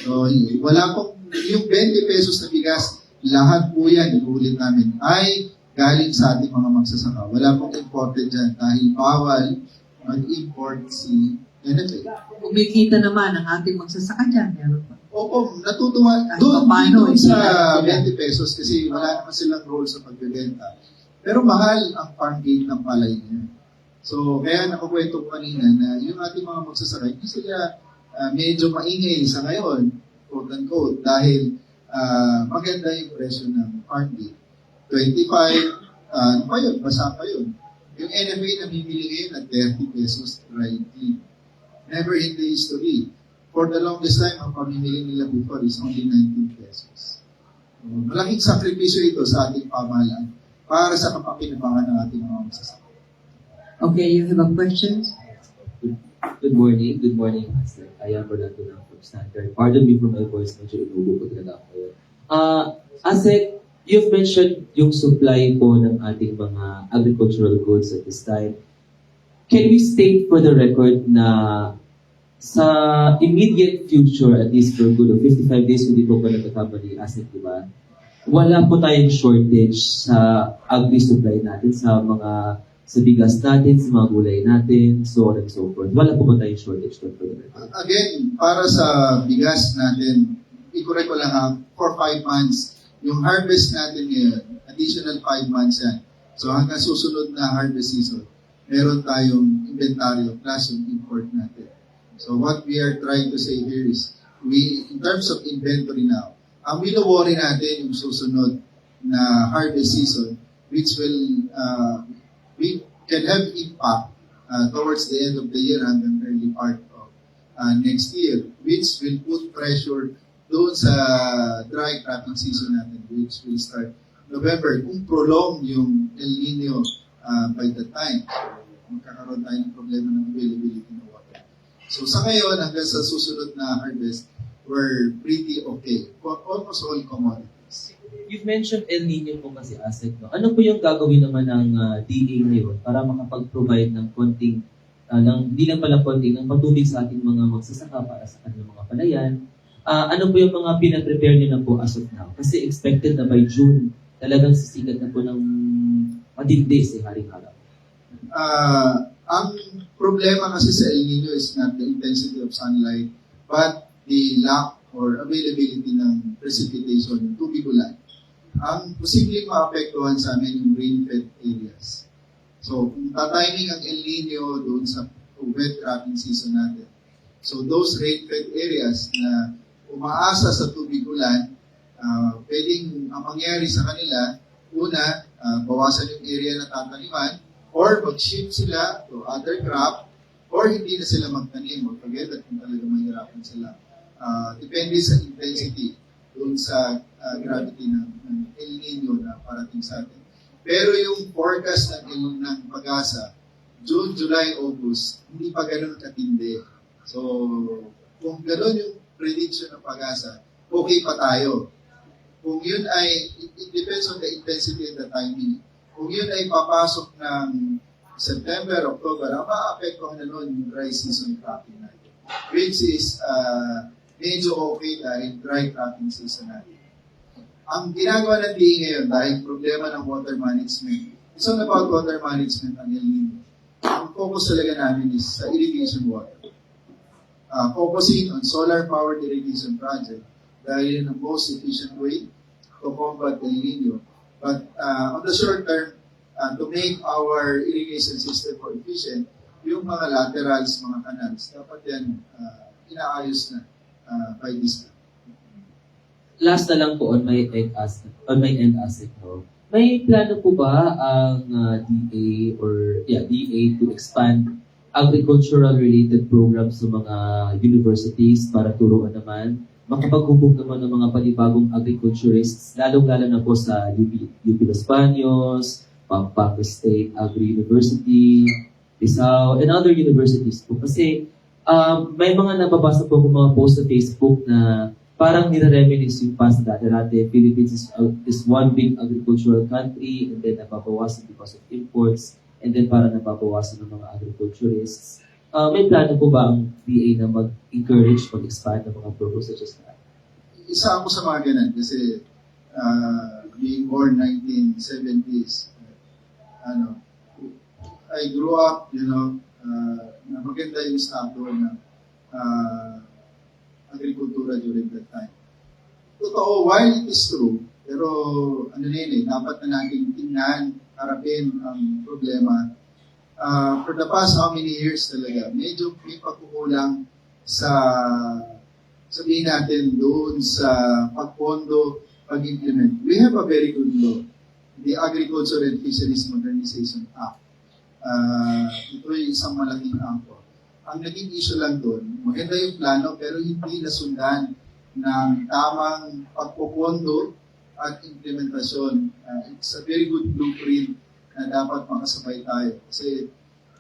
So, wala pong, yung 20 pesos na bigas, lahat po yan, inuulit namin, ay galing sa ating mga magsasaka. Wala pong imported dyan dahil bawal mag-import si NFA. Kumikita naman ang ating magsasaka dyan. Meron pa. Opo, natutuwa. Kahit Doon, paano, doon sa hindi 20 pesos kasi wala naman silang role sa pagbebenta. Pero mahal ang farm gate ng palay niya. So, kaya nakukwento ko kanina na yung ating mga magsasakay, hindi sila medyo maingay sa ngayon, quote unquote, dahil maganda yung presyo ng farm gate. 25, ano pa yun? Basa pa yun. Yung NFA na bibili ngayon at 30 pesos dry clean. Never in the history. For the longest time, ang pamimili nila before is only 19 pesos. So, malaking sakripisyo ito sa ating pamahalaan para sa kapakinabangan ng ating mga magsasaka. Okay, you have a question? Good morning. Good morning, Master. I am Rolando ng from Standard. Pardon me for my voice, medyo inubo ko talaga ako ngayon. Asek, you've mentioned yung supply po ng ating mga agricultural goods at this time. Can we state for the record na sa immediate future, at least for good of 55 days, hindi po ba nagkakamali, Asek, di ba? Wala po tayong shortage sa agri-supply natin, sa bigas natin, sa mga gulay natin, so on and so forth. Wala po ba tayong shortage doon for the record? Again, para sa bigas natin, i-correct ko lang for 5 months, yung harvest natin ngayon, additional 5 months yan. So hanggang susunod na harvest season, meron tayong inventaryo plus yung import natin. So what we are trying to say here is, in terms of inventory now, ang wino-worry natin yung susunod na harvest season, which will, we can have impact towards the end of the year hanggang early part of next year, which will put pressure doon sa dry cropping season natin, which will start November, kung prolong yung El Nino by the time. So, magkakaroon tayo ng problema ng availability ng water. So sa ngayon, hanggang sa susunod na harvest, we're pretty okay for almost all commodities. You've mentioned El Nino po kasi, Asek, no? Ano po yung gagawin naman ng DA ngayon para makapag-provide ng konting, hindi lang pala konting, ng patubig sa ating mga magsasaka para sa kanilang mga palayan? Ano po yung mga pinaprepare nyo na po as of now? Kasi expected na by June, talagang sisigat na po ng matindi si Haring Harap. Ang problema kasi sa El Nino is not the intensity of sunlight, but the lack or availability ng precipitation, yung tubig ulan. Ang posibleng maapektuhan sa amin yung rain-fed areas. So, kung tatiming ang El Nino doon sa wet cropping season natin, so those rain-fed areas na umaasa sa tubig ulan, pwedeng ang mangyari sa kanila, una, bawasan yung area na tataniman, or mag-shift sila to other crop, or hindi na sila magtanim, or forget that kung talaga mahirapan sila. Depende sa intensity doon sa gravity ng El Nino na parating sa atin. Pero yung forecast ng pag-asa, June, July, August, hindi pa ganun katindi. So, kung ganun yung prediction ng pag-asa, okay pa tayo. Kung yun ay, it depends on the intensity and the timing. Kung yun ay papasok ng September, October, ang maapektuhan na nun yung dry season cropping natin. Which is medyo okay dahil dry cropping season natin. Ang ginagawa ng DA ngayon dahil problema ng water management, it's all about water management ang El Nino. Ang focus talaga namin is sa irrigation water. Focusing on solar-powered irrigation project dahil yun ang most efficient way to combat El Nino. But on the short term, to make our irrigation system more efficient, yung mga laterals, mga canals, dapat yan inaayos na by this time. Last na lang po on my end, Asek, no? May plano po ba ang DA to expand agricultural-related programs sa mga universities para turuan naman, makapaghubog naman ng mga panibagong agriculturists, lalong-lalo na po sa UP Los Baños, Pampanga State Agri-University, Rizal, and other universities po. Kasi may mga nababasa po akong mga post sa Facebook na parang nire-reminisce yung past dati. Philippines is one big agricultural country and then nababawasan because of imports and then parang nababawasan ng mga agriculturists. May plano po ba ang DA na mag-encourage, mag-expand ng mga programs such as that? Isa ako sa mga ganun kasi being born 1970s, I grew up, na maganda yung estado na agrikultura during that time. Totoo, while it is true, pero ano na yun dapat na natin tingnan, harapin ang problema. For the past how many years talaga, medyo may pagkukulang sa, sabihin natin doon sa pagpondo, pag-implement. We have a very good law, the Agriculture and Fisheries Modernization Act. Ito ay isang malaking angko. Ang naging issue lang doon, maganda yung plano pero hindi nasundan ng tamang pagpupondo at implementasyon. It's a very good blueprint na dapat makasabay tayo. Kasi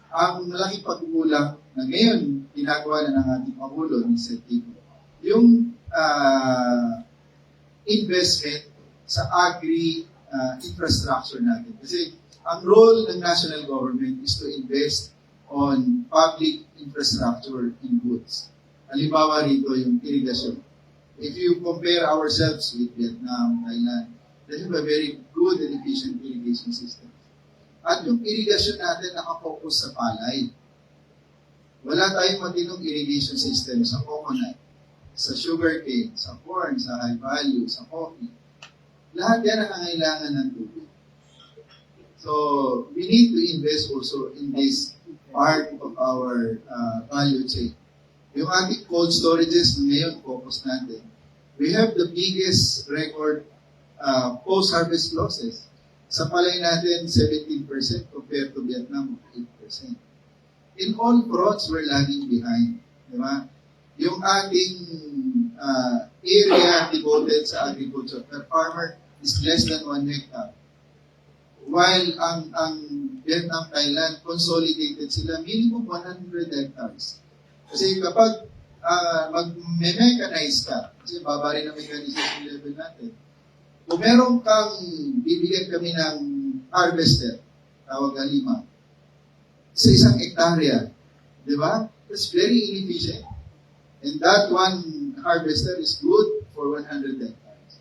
ang malaking pagkukulang na ngayon ginagawa na ng ating Pangulo ni Sir Kiko, yung investment sa agri-infrastructure natin. Kasi ang role ng national government is to invest on public infrastructure in goods. Halimbawa rito yung irrigation. If you compare ourselves with Vietnam, Thailand, they have a very good and efficient irrigation system. At yung irrigation natin nakafocus sa palay. Wala tayong matinong irrigation system sa coconut, sa sugarcane, sa corn, sa high value, sa coffee. Lahat yan nangangailangan ng tubig. So, we need to invest also in this part of our value chain. Yung ating cold storages na ngayon, focus natin. We have the biggest record post-harvest losses. Sa palay natin, 17% compared to Vietnam, 8%. In all fronts, we're lagging behind. Diba? Yung ating area devoted sa agriculture per farmer is less than 1 hectare. While ang Vietnam, Thailand, consolidated sila minimum 100 hectares. Kasi kapag mag-mechanize ka, kasi baba rin ang mechanization level natin, kung meron kang bibigyan kami ng harvester, tawag na 5, sa isang hektarya, di ba? That's very inefficient. And that one harvester is good for 100 hectares.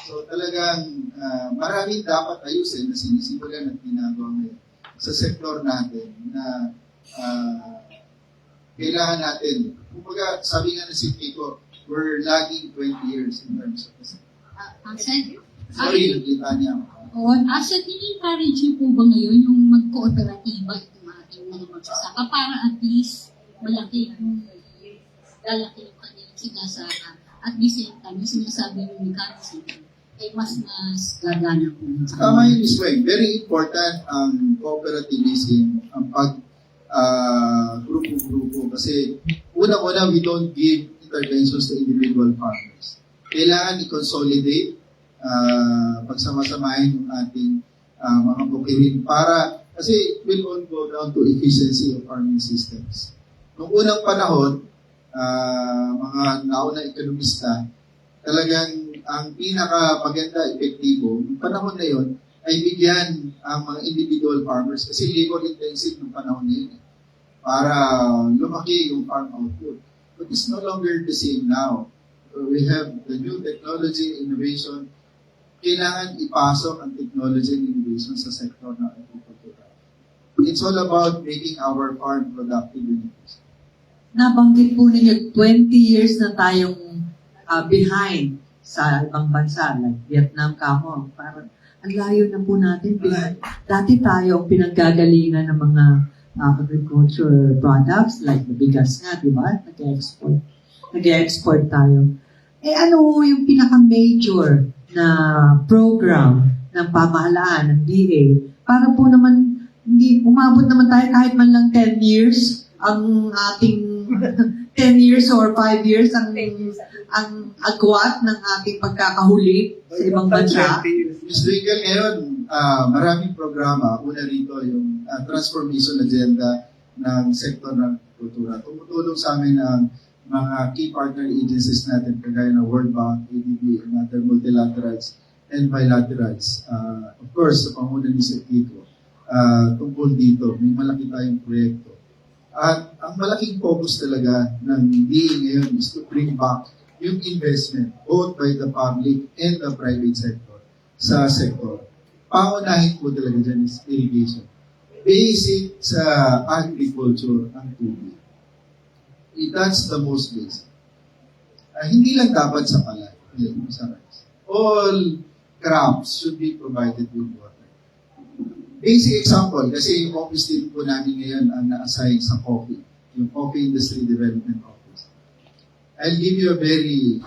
So talagang maraming dapat ayusin na sinisimulan at ginagawa ngayon sa sektor natin na kailangan natin. Kumbaga, sabi nga na si Kiko, we're lagging 20 years in terms of this. Asad, Sorry, nakita niya ako. Asad, ini-encourage niyo po ba ngayon yung mag-kooperatiba itong ating mga magsasaka para at least lalaki yung kanilang sinasaka at the same time, yung sinasabi yung mechanism ay mas gagana po. Tama yun, Ms. Weng. Very important ang cooperativism, ang grupo-grupo. Kasi una-una, we don't give interventions to individual farmers. Kailangan i-consolidate, pagsamasamahin yung ating mga bukirin para, kasi it will all go down to efficiency of farming systems. Noong unang panahon, mga naunang ekonomista, talagang ang pinaka-maganda, epektibo, yung panahon na yun, ay bigyan ang mga individual farmers kasi labor-intensive ng panahon na yun para lumaki yung farm output. But it's no longer the same now. We have the new technology, innovation. Kailangan ipasok ang technology and innovation sa sektor ng agriculture. It's all about making our farm productive and efficient. Nabanggit po ninyo, 20 years na tayong behind sa ibang bansa, like Vietnam, Cambodia. Parang ang layo na po natin. Dati tayo ang pinaggagalingan ng mga agriculture products, like bigas nga, di ba? Nag-export tayo. Eh ano yung pinaka-major na program ng pamahalaan, ng DA, para po naman, hindi umabot naman tayo kahit man lang 10 years, ang ating 10 years or 5 years ang agwat ng ating pagkakahuli sa ibang bansa. Ms. Winkle, ngayon, maraming programa. Una rito yung transformation agenda ng sektor ng kultura. Tumutulong sa amin ang mga key partner agencies natin kagaya ng World Bank, ADB, and other multilaterals and bilaterals. Of course, sa panguna ni Sir Kiko, tungkol dito, may malaki tayong proyekto. At ang malaking focus talaga ng DA ngayon is to bring back yung investment both by the public and the private sector sa sektor. Pangunahin po talaga dyan is irrigation. Basic sa agriculture ang tubig. That's the most basic. Hindi lang dapat sa palay, sa rice. All crops should be provided with water. Basic example, kasi yung office din po namin ngayon ang na-assign sa coffee, yung Coffee Industry Development Office. I'll give you a very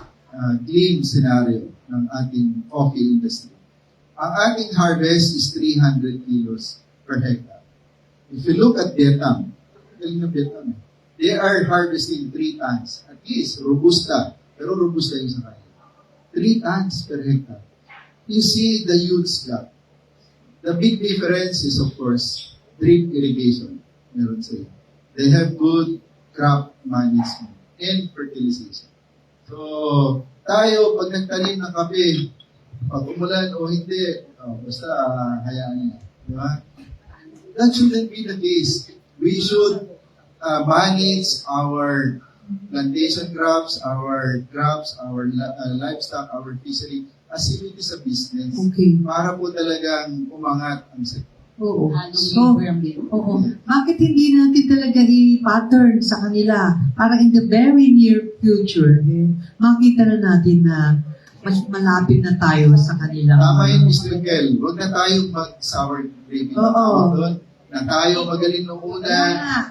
clean scenario ng ating coffee industry. Ang ating harvest is 300 kilos per hectare. If you look at Vietnam, galing na Vietnam, they are harvesting 3 tons. At least, robusta. Pero robusta yung sa kanya. 3 tons per hectare. You see the huge gap. The big difference is, of course, drip irrigation. Meron sila. They have good crop management and fertilization. So, tayo, pag nagtanim ng kape, pag umulan o hindi, basta hayaan niya. Di ba? That shouldn't be the case. We should manage our plantation crops, our livestock, our fishery, as if it is a business. Okay. Para po talagang umangat ang sektor. Oo. Halong So, labor ang bit. oo. Bakit hindi natin talaga i-pattern sa kanila para in the very near future, makita na natin na mas malapit na tayo sa kanila. Tama yun, Mr. Kel. Huwag na tayong mag-sour gravy. Oo. Na tayo magaling nung una. Yeah.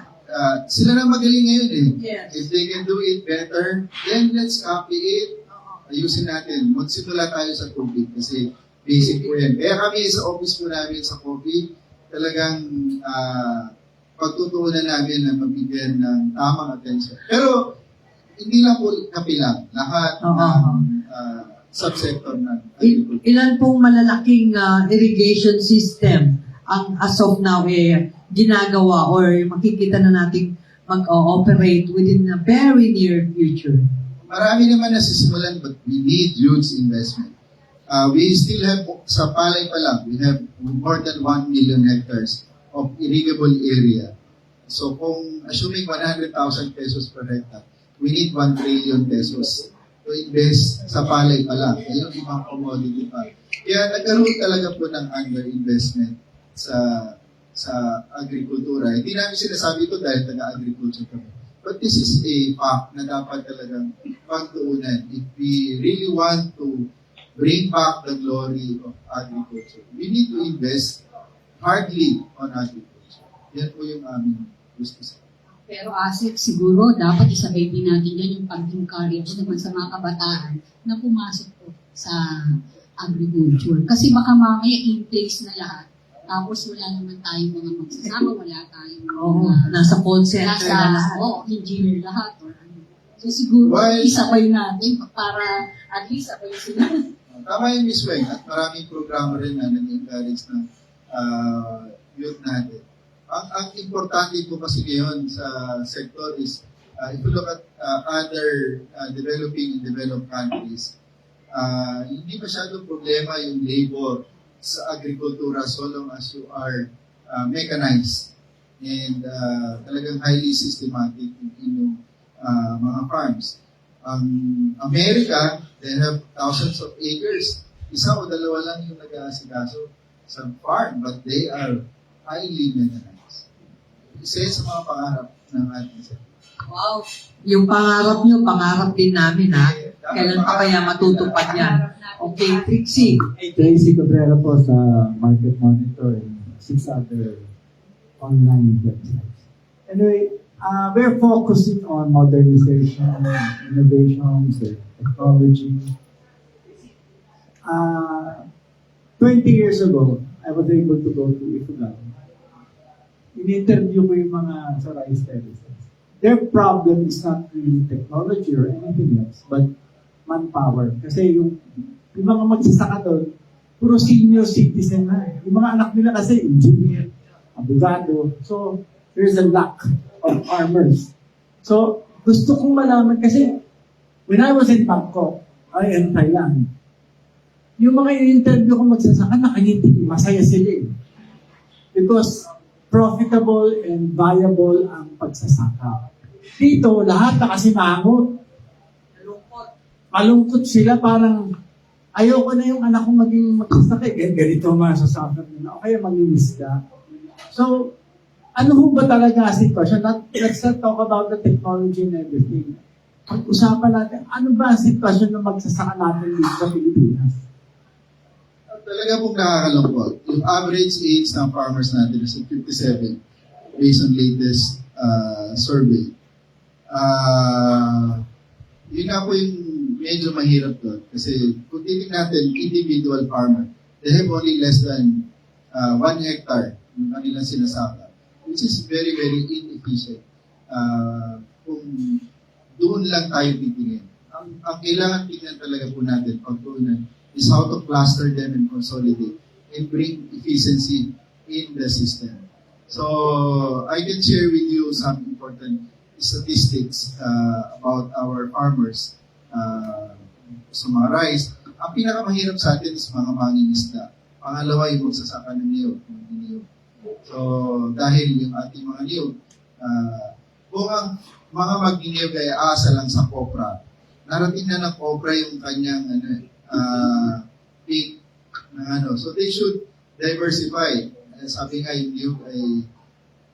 Sila na magaling ngayon eh. Yes. If they can do it better, then let's copy it. Ayusin natin. Magsimula tayo sa tubig kasi basic po yan. Kaya kami sa office po namin sa coffee, talagang pagtutuunan namin na mabigyan ng tamang attention. Pero hindi lang po kapilang. Lahat ng subsector ng agriculture. Ilan pong malalaking irrigation system ang as of now ginagawa or makikita na nating mag-operate within a very near future? Marami naman nasisimulan but we need huge investment. We still have, sa palay pa lang, we have more than 1 million hectares of irrigable area. So kung assuming 100,000 pesos per hectare, we need 1 trillion pesos to invest sa palay pa lang. Yung ibang commodity pa. Kaya nagkaroon talaga po ng underinvestment sa agrikultura. Hindi namin sinasabi ito dahil taga-agriculture kami. But this is a fact na dapat talagang pagtuunan. If we really want to bring back the glory of agriculture, we need to invest hardly on agriculture. Yan po yung aming gusto sa. Pero asset siguro, dapat isabay din natin yan yung pag-encourage naman sa mga kabataan na pumasok po sa agriculture. Kasi baka mamaya in place na lahat. Tapos wala naman tayong mga magsasama, wala tayong Oo, mga nasa call center na lahat. engineer lahat. Or ano. So siguro, Well, isabay natin para at least sabay sila. Tama yung Miss Weng at maraming programa rin na nag-encourage ng youth natin. Ang importante po kasi ngayon sa sector is, if you look at other developing and developed countries, hindi masyadong problema yung labor sa agrikultura so long as you are mechanized and talagang highly systematic in yung mga farms. Ang Amerika, they have thousands of acres. Isa o dalawa lang yung nag-aasikaso sa farm, but they are highly mechanized. Isa sa mga pangarap ng ating sector. Wow. Yung pangarap nyo, pangarap din namin ha. Kailan pa kaya matutupad yan? Okay, Trixie. Tracy Cabrera po sa Market Monitor and 6 other online websites. Anyway, we're focusing on modernization, innovations, technology. 20 years ago, I was able to go to Ifugao. In-interview ko yung mga sa rice terraces. Their problem is not really technology or anything else, but manpower. Kasi yung mga magsasaka doon, puro senior citizen na. Yung mga anak nila kasi engineer, abogado. So, there's a lack of farmers. So, gusto kong malaman kasi when I was in Bangkok, in Thailand, yung mga in-interview ko magsasaka, nakangiti, masaya sila eh. Because profitable and viable ang pagsasaka. Dito, lahat na kasi mangot. Malungkot sila, parang ayoko na yung anak ko maging magsasaka. Ganito ang masasaka nila. O kaya maging isda. So, ano ho ba talaga ang sitwasyon? Let's not talk about the technology and everything. pag-usapan natin, ano ba ang sitwasyon ng magsasaka natin dito sa Pilipinas? Talaga pong nakakalungkot. Yung average age ng farmers natin is 57 based on latest survey. Yun nga po yung medyo mahirap doon. Kasi kung titignan natin, individual farmer, they have only less than 1 hectare yung kanilang sinasaka, which is very, very inefficient. Kung doon lang tayo titingin. Ang kailangan tingnan talaga po natin, pagtuunan, is how to cluster them and consolidate and bring efficiency in the system. So, I can share with you some important statistics about our farmers sa mga rice. Ang pinakamahirap sa atin is mga mangingisda. Pangalawa, yung magsasaka ng niyog. So, dahil yung ating mga niyog, kung ang mga mag-niyog ay asa lang sa kopra, narating na ng kopra yung kanyang peak ng ano. So, they should diversify. Sabi nga, yung niyog ay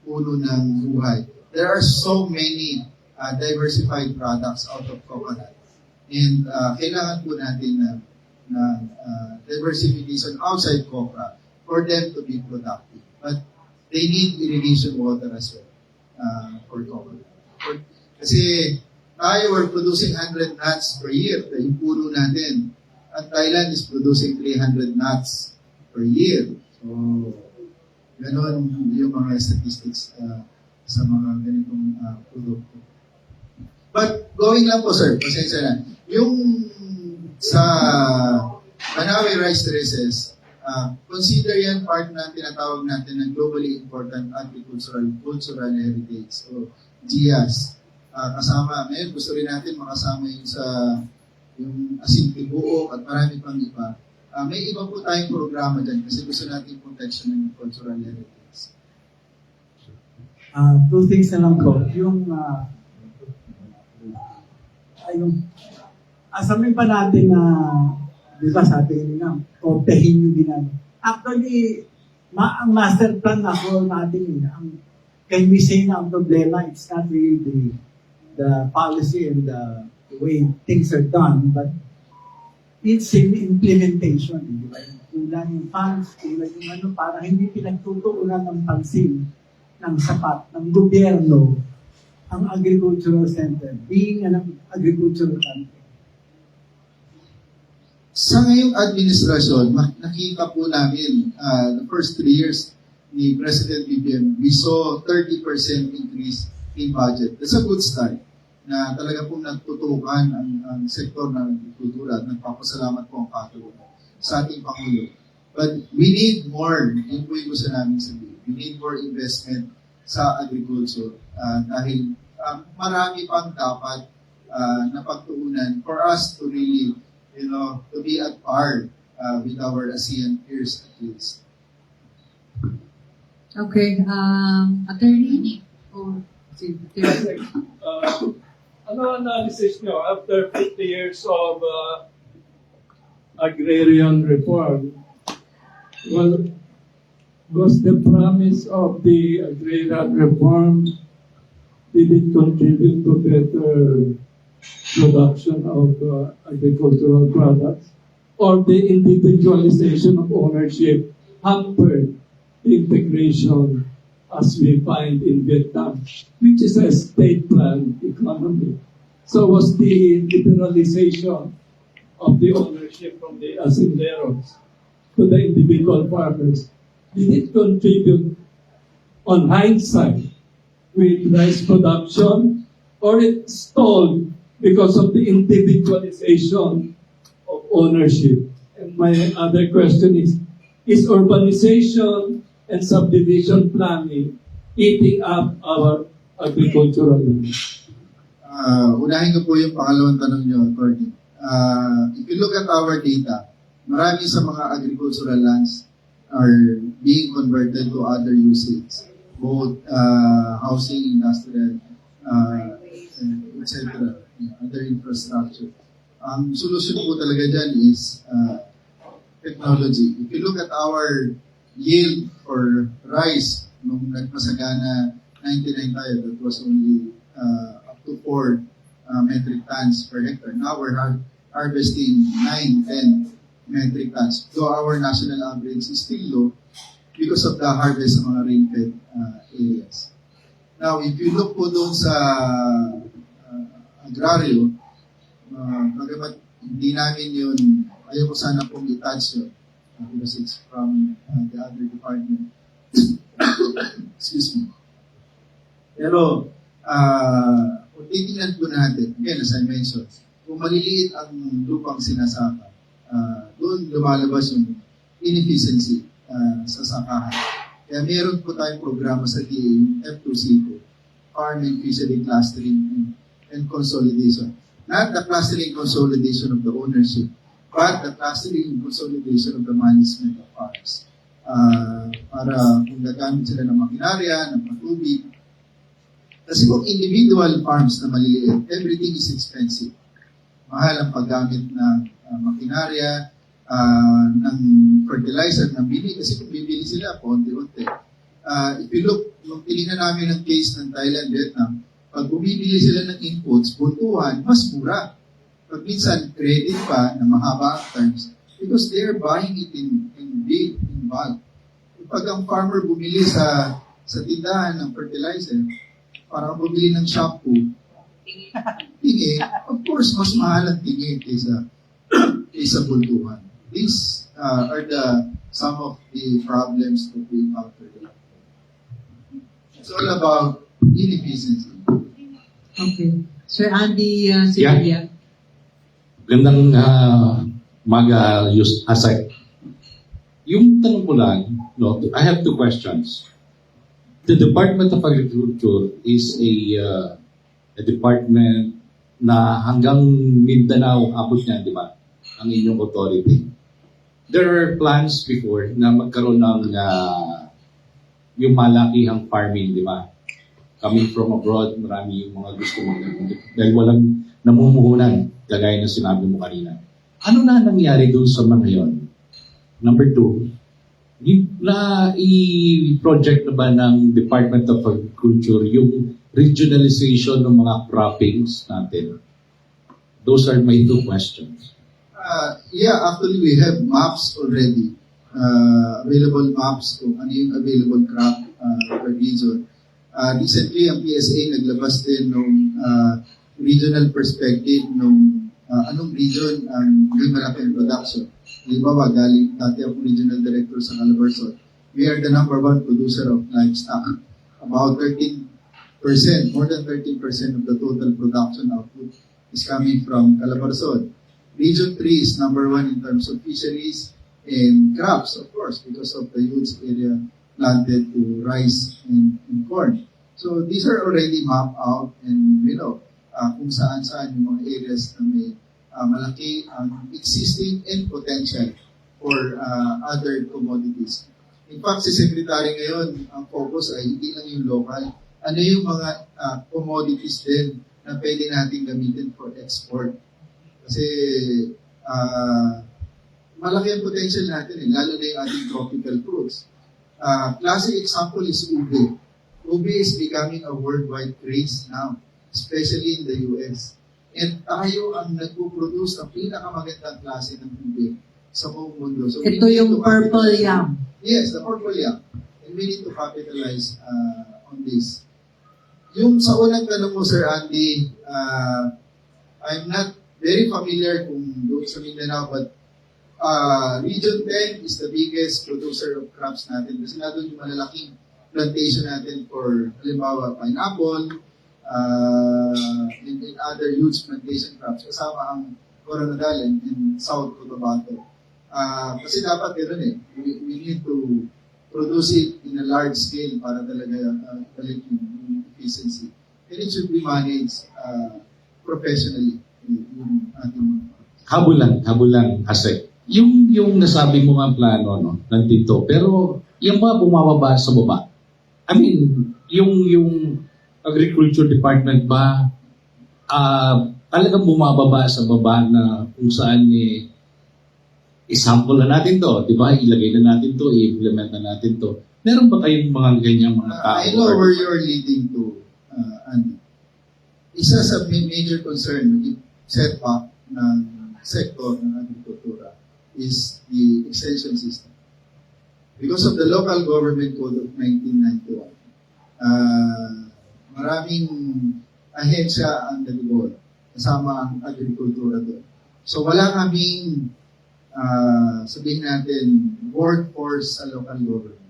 puno ng buhay. There are so many diversified products out of coconut. And kailangan po natin na diversification outside copra for them to be productive. But they need irrigation water as well for coconut. Kasi tayo we're producing 100 nuts per year. Yung puno natin. At Thailand is producing 300 nuts per year. So, ganoon yung mga statistics sa mga ganitong produkto. But going lang po, sir, pasensya na. Yung sa Manawi Rice Terraces, consider yan part na tinatawag natin ng globally important cultural heritage. So, GIAS. Kasama, ngayon gusto rin natin makasama yung sa yung Asintibuo at marami pang iba. May iba po tayong programa dyan kasi gusto natin protection ng cultural heritage. Two things na lang po. Yung asamin pa natin na, di ba sabi nila, optahin yung ginagawa. Actually, ang master plan na ako natin, can we say na ang problema, it's not really the policy and the way things are done, but it's in implementation. Di ba? Kulang yung funds, kulang yung ano, para hindi pinagtutuunan ng pansin ng sapat ng gobyerno ang agricultural center, being an agricultural country. Sa ngayong administrasyon, nakita po namin the first 3 years ni President BBM, we saw 30% increase in budget. That's a good start na talaga pong nagtutukan ang sektor ng agrikultura at nagpapasalamat po ang katulungan sa ating Pangulo. But we need more, yun po yung gusto namin sabihin. We need more investment sa agriculture dahil marami pang dapat na pagtuunan for us to really, to be at par with our ASEAN peers at least. Okay, attorney? Or, ano analysis nyo after 50 years of agrarian reform? Well, was the promise of the agrarian reform, did it contribute to better production of agricultural products? Or the individualization of ownership hampered the integration as we find in Vietnam, which is a state-planned economy? So was the liberalization of the ownership from the hacienderos to the individual farmers, did it contribute on hindsight with rice production, or it stalled because of the individualization of ownership? And my other question is urbanization and subdivision planning eating up our agricultural land? Unahin ko po yung pangalawang tanong nyo, Atty. If you look at our data, marami sa mga agricultural lands are being converted to other usages, both housing, industrial, etc., other infrastructure. Ang solusyon po talaga dyan is technology. If you look at our yield for rice, nung nagpasagana 99 tayo, that was only up to 4 metric tons per hectare. Now we're harvesting 9-10 metric tons. Though our national average is still low because of the harvest ng mga rain-fed areas. Now, if you look po doon sa agraryo, bagamat hindi namin yun, ayaw ko sana pong i-touch yun because it's from the other department. Excuse me. Pero, kung titingnan po natin, again, as I mentioned, kung maliliit ang lupang sinasaka, doon lumalabas yung inefficiency sa sakahan. Kaya meron po tayong programa sa DA, yung F2C po, Farming, Fishery, Clustering, and Consolidation. Not the clustering consolidation of the ownership, but the clustering and consolidation of the management of farms. Para kung gagamit sila ng makinarya, ng patubig. Kasi kung individual farms na maliliit, everything is expensive. Mahal ang paggamit ng makinarya, ng fertilizer, ng bili, kasi kung bibili sila, konti-unti. If you look, nung tinignan namin ang case ng Thailand, Vietnam, pag bumibili sila ng inputs, buntuhan, mas mura. Pag minsan, credit pa na mahaba ang terms, because they're buying it in big, in bulk. Pag ang farmer bumili sa tindahan ng fertilizer, parang bumili ng shampoo, tingi, of course, mas mahal ang tingi kaysa buntuhan. These are some of the problems that we encounter. It's all about inefficiency. Okay. Sir Andy Sibilla. Gandang umaga, Asek. Yung tanong ko lang, no, I have two questions. The Department of Agriculture is a department na hanggang Mindanao abot niya, di ba? Ang inyong authority. There are plans before na magkaroon ng yung malakihang farming, di ba? Coming from abroad, marami yung mga gusto dahil walang namumuhunan, kagaya ng sinabi mo kanina. Ano na nangyari doon sa mga yon? Number two, i-project na ba ng Department of Agriculture yung regionalization ng mga croppings natin? Those are my two questions. Yeah, actually we have maps already. Available maps kung ano yung available crop per region. Recently, ang PSA naglabas din ng regional perspective ng anong region ang may malaking production. Halimbawa, galing dati ako regional director sa Calabarzon. We are the number one producer of livestock. About 13%, more than 13% of the total production output is coming from Calabarzon. Region 3 is number one in terms of fisheries and crops, of course, because of the huge area planted to rice and corn. So these are already mapped out and we know kung saan-saan yung mga areas na may malaki ang existing and potential for other commodities. In fact, si Secretary ngayon, ang focus ay hindi lang yung local, ano yung mga commodities din na pwede natin gamitin for export. Kasi malaki ang potential natin, lalo na yung ating tropical fruits. Classic example is ube. Ube is becoming a worldwide craze now, especially in the US. And tayo ang nagpo-produce ng pinakamagandang klase ng ube sa buong mundo. So Ito yung purple yam. Yes, the purple yam. And we need to capitalize on this. Yung sa unang tanong mo, Sir Andy, I'm not very familiar kung doon sa Mindanao, but Region 10 is the biggest producer of crops natin. Kasi na doon yung malalaking plantation natin for, halimbawa, pineapple, and other huge plantation crops. Kasama ang Coronadal and South Cotabato. Kasi dapat gano'n eh. We need to produce it in a large scale para talaga balik yung efficiency. And it should be managed professionally. Yung ating Habulan, Asek. Yung nasabi mo nga ang plano, no, nandito, pero yung ba bumababa sa baba? I mean, yung Agriculture Department ba talagang bumababa sa baba na kung saan i-sample na natin to, di ba? Ilagay na natin to, i-implement na natin to. Meron ba kayong mga ganyang mga tao? I know where you're leading to, Andy. isa sa major concern, yung setback ng sector ng agrikultura is the extension system. Because of the Local Government Code of 1991, maraming ahensya ang nag-involve, kasama ang agrikultura doon. So wala kaming, sabihin natin, workforce sa local government.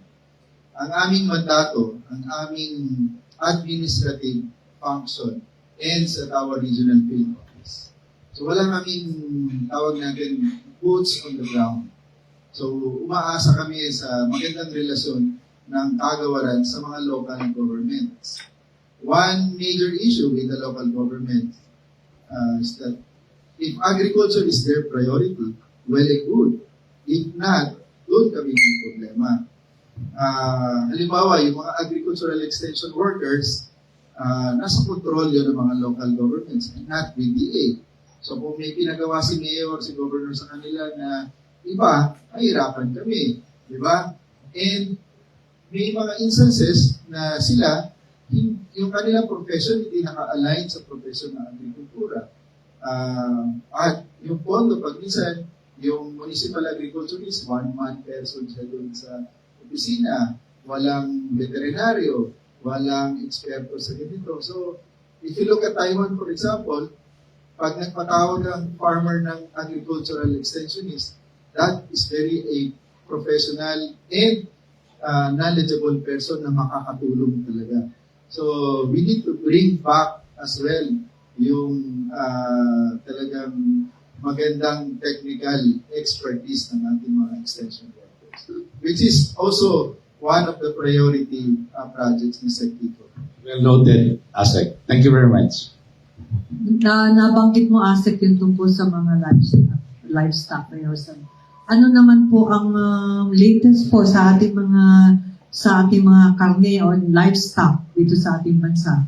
Ang aming mandato, ang aming administrative function ends at our regional field office. So wala kaming tawag natin boots on the ground. So umaasa kami sa magandang relasyon ng kagawaran sa mga local governments. One major issue with the local government is that if agriculture is their priority, well and good. If not, doon kami may problema. Halimbawa, yung mga agricultural extension workers, nasa kontrol yun ng mga local governments and not with DA. So kung may pinagawa si Mayor, si Governor sa kanila na iba, mahirapan kami. Di ba? And may mga instances na sila, yung kanilang profession hindi naka-align sa profession ng agrikultura. At yung pondo, pag minsan, yung municipal agriculturist, one-man person siya doon sa opisina, walang veterinaryo, walang eksperto sa ganito. So, if you look at Taiwan, for example, pag nagpatawag ng farmer ng agricultural extensionist, that is very a professional and knowledgeable person na makakatulong talaga. So, we need to bring back as well yung talagang magandang technical expertise ng ating mga extension workers, which is also one of the priority projects ni Sectito. Well noted, ASEC. Thank you very much. Nabanggit mo, Asek, yung tungkol sa mga livestock na yun. Ano naman po ang latest po sa ating mga karne o livestock dito sa ating bansa?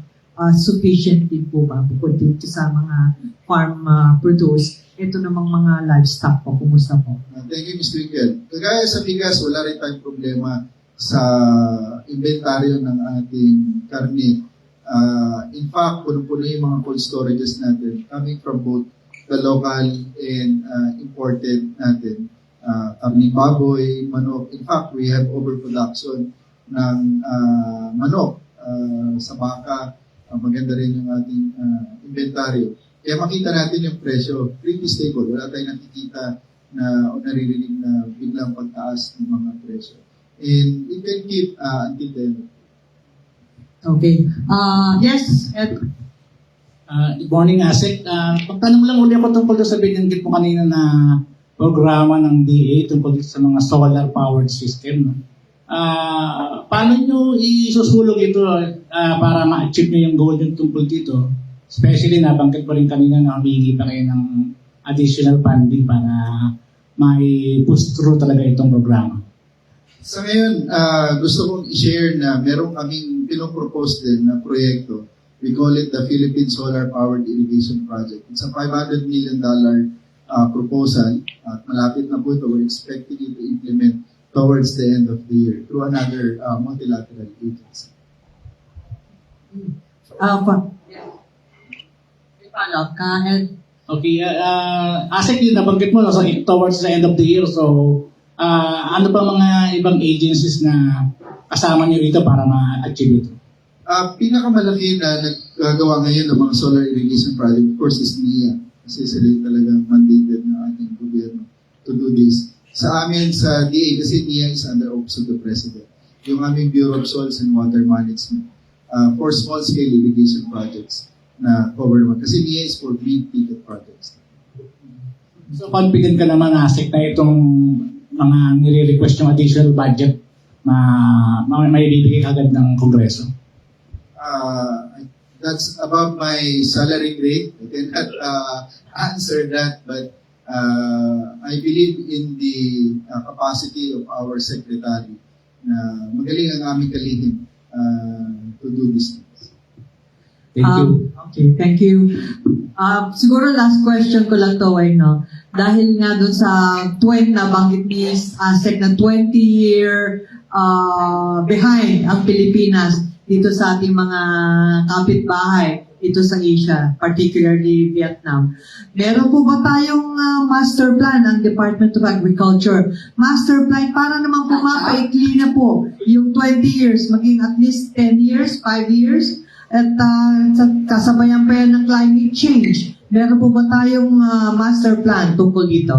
Sufficient din po ba bukod dito sa mga farm produce? Ito namang mga livestock po, kumusta po? Thank you, Ms. Twinkle. Kagaya sa bigas, wala rin tayong problema sa inventaryo ng ating karne. In fact, puno-puno yung mga cold storages natin coming from both the local and imported natin. Karne baboy, manok. In fact, we have overproduction ng manok sa baka. Maganda rin yung ating inventaryo. Kaya makita natin yung presyo, pretty stable. Wala tayong nakikita na o naririnig na biglang pagtaas ng mga presyo. And it can keep until then. Okay. Yes, Ed. Good morning, Asek. Pagtanong lang uli ako tungkol sa binanggit mo kanina na programa ng DA tungkol sa mga solar-powered system. No? Paano nyo isusulong ito para ma-achieve nyo yung goal yung tungkol dito? Especially, nabanggit mo rin kanina na humingi pa kayo ng additional funding para ma-push through talaga itong programa. Sa ngayon, gusto kong i-share na meron kaming pinopropose din na proyekto. We call it the Philippine Solar Powered Irrigation Project. It's a $500 million proposal at malapit na po ito. We're expecting it to implement towards the end of the year through another multilateral agency. Follow-up ka, Ed. Okay, Asek, yun nabanggit mo so towards the end of the year. So, ano pa mga ibang agencies na kasama niyo rito para ma-achieve ito? Pinakamalaki na naggagawa ngayon ng mga solar irrigation project, of course, is NIA. Kasi sila yung talagang mandated ng ating gobyerno to do this. Sa amin, sa DA, kasi NIA is under office of the President. Yung aming Bureau of Soils and Water Management for small-scale irrigation projects na cover naman. Kasi NIA is for big ticket projects. So, confident ka naman, Asek, na itong mga nire-request yung additional budget na may bibigay agad ng Kongreso? That's above my salary grade. I cannot answer that, but I believe in the capacity of our secretary na magaling ang aming kalihim to do this. Thank you. Okay, thank you. Siguro last question ko lang to, no? Dahil nga doon sa 20 na banggit ni Asek na 20-year behind ang Pilipinas dito sa ating mga kapitbahay. ito sa Asia, particularly Vietnam. Meron po ba tayong master plan ng Department of Agriculture? Master plan para naman po mapaikli na po yung 20 years, maging at least 10 years, 5 years, at kasabayan pa yan ng climate change. Meron po ba tayong master plan tungkol dito?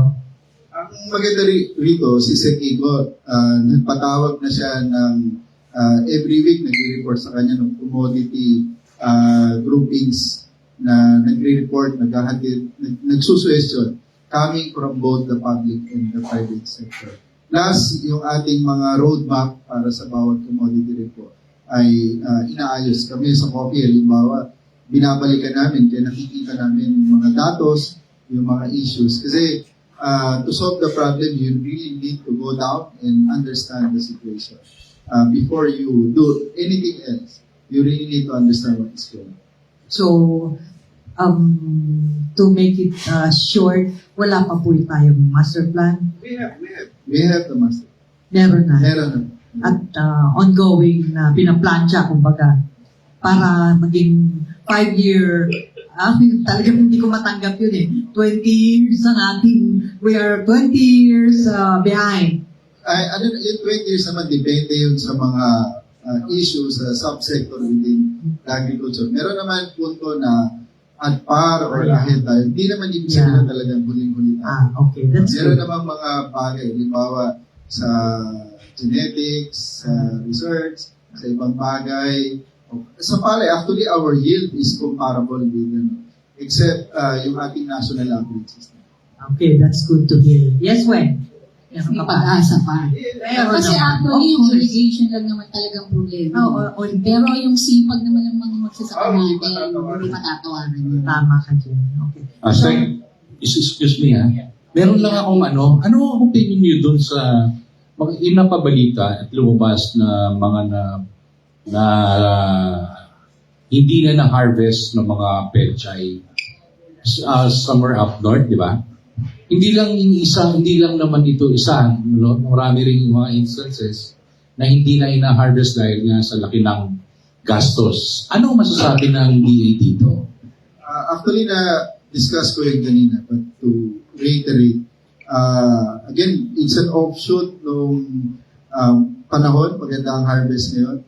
Ang maganda rito, si Sec Igor, nagpatawag na siya ng every week, nagre-report sa kanya ng commodity groupings na nagre-report, naghahatid, nagsusuwestyon coming from both the public and the private sector. Plus, yung ating mga roadmap para sa bawat commodity report ay inaayos. Kami sa coffee, halimbawa, binabalikan namin, kaya nakikita namin yung mga datos, yung mga issues. Kasi to solve the problem, you really need to go down and understand the situation. Before you do anything else, you really need to understand what is going on. So, to make it short, wala pa po tayong master plan. We have the master. Meron na. Meron na. At ongoing na pinaplansya, kumbaga, para maging 5-year, talagang hindi ko matanggap yun eh. 20 years ang ating, we are 20 years behind. Yung 20 years naman, depende yun sa mga issues sa subsector within the agriculture. Meron naman punto na at par or ahead tayo. Hindi naman ibig sabihin na talagang huling-huli tayo. Okay, that's Meron good. naman mga bagay, halimbawa sa genetics, sa research, sa ibang bagay. Sa palay, actually, our yield is comparable with except yung ating national average system. Okay, that's good to hear. Yes, Wen? Meron May ka pa? pag-asa pa. Meron Kasi naman. actually, Of yung course. irrigation lang naman talagang problema. Oo, Pero yung sipag naman ng mga magsasaka natin, hindi matatawaran yun. Tama ka dyan. Okay. Sec, excuse me ha. Meron lang akong ano ang opinion niyo dun sa mga inapabalita at lumabas na mga na hindi na na-harvest ng mga pechay somewhere up north, di ba? Hindi lang naman ito isa, no? Marami rin mga instances na hindi na ina-harvest dahil nga sa laki ng gastos. Anong masasabi ng DA dito? Actually, na-discuss ko yung kanina, but to reiterate, again, it's an offshoot nung panahon, maganda ang harvest ngayon.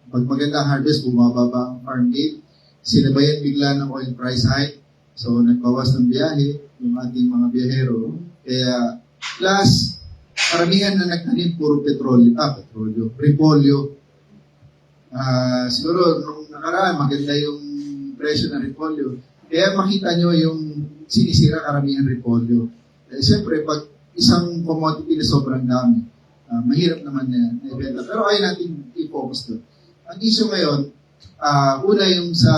Pag maganda ang harvest, bumababa ang farm gate. Sinabayan bigla ng oil price hike. So, nagbawas ng biyahe, yung ating mga biyahero. Kaya, plus, karamihan na nagtanim, puro repolyo. Siguro, nung nakaraan, maganda yung presyo ng repolyo. Kaya makita nyo yung sinisira karamihan repolyo. Siyempre, pag isang commodity na sobrang dami, mahirap naman na ibenta. Pero ayaw natin i-focus doon. Ang issue ngayon, una yung sa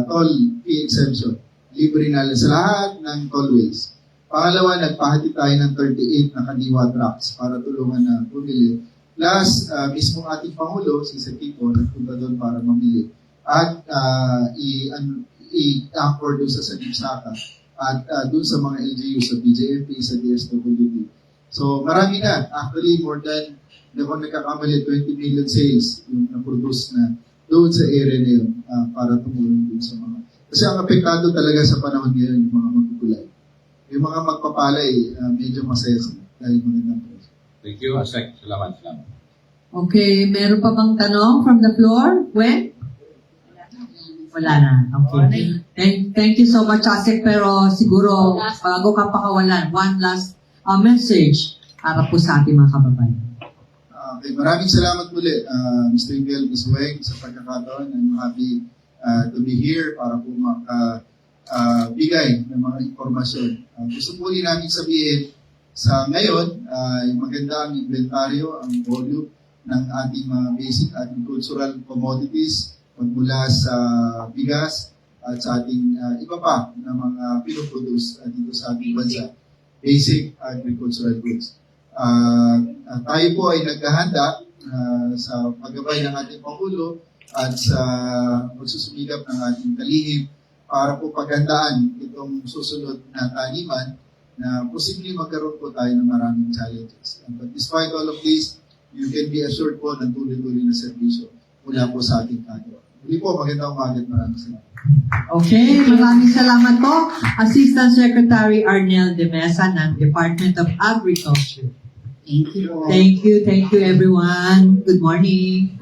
toll fee exemption. Libre na sa lahat ng tollways. Pangalawa, nagpahati tayo ng 38 na kaniwa trucks para tulungan na bumili. Plus, mismo ating Pangulo, si Sekito, nagpunta doon para mamili. At i-anchor doon sa Sanibsaka at doon sa mga LGU, sa BJMP, sa DSWD. So, marami na. Actually, more than, kung nagkakamali, 20 million sales yung na-produce na doon sa area na yun para tumulong doon sa mga. Kasi ang apektado talaga sa panahon ngayon, yung mga magkukulay. Yung mga magpapalay, medyo masaya sila dahil magandang presyo. Thank you, Sec. Salamat. Okay, meron pa bang tanong from the floor? Wen? Wala na. Okay. Thank you so much, Asik. Pero siguro, bago ka pakawalan, one last message para po sa ating mga kababayan. Okay, maraming salamat muli, Mr. Miguel Gisweng, sa pagkakataon. I'm happy to be here para po makabigay ng mga informasyon. Gusto po rin namin sabihin sa ngayon, maganda ang inventaryo, ang volume ng ating mga basic agricultural commodities magmula sa bigas at sa ating iba pa na mga pinoproduce dito sa ating bansa. Basic agricultural goods. Tayo po ay naghahanda sa paggabay ng ating Pangulo at sa magsusumikap ng ating kalihim para po paghandaan itong susunod na taniman na posibleng magkaroon po tayo ng maraming challenges. But despite all of this, you can be assured po ng tuloy-tuloy na serbisyo mula po sa ating kagawa. Hindi po, magandang umaga. Maraming salamat. Okay, maraming salamat po. Assistant Secretary Arnel De Mesa ng Department of Agriculture. Thank you. Thank you everyone. Good morning.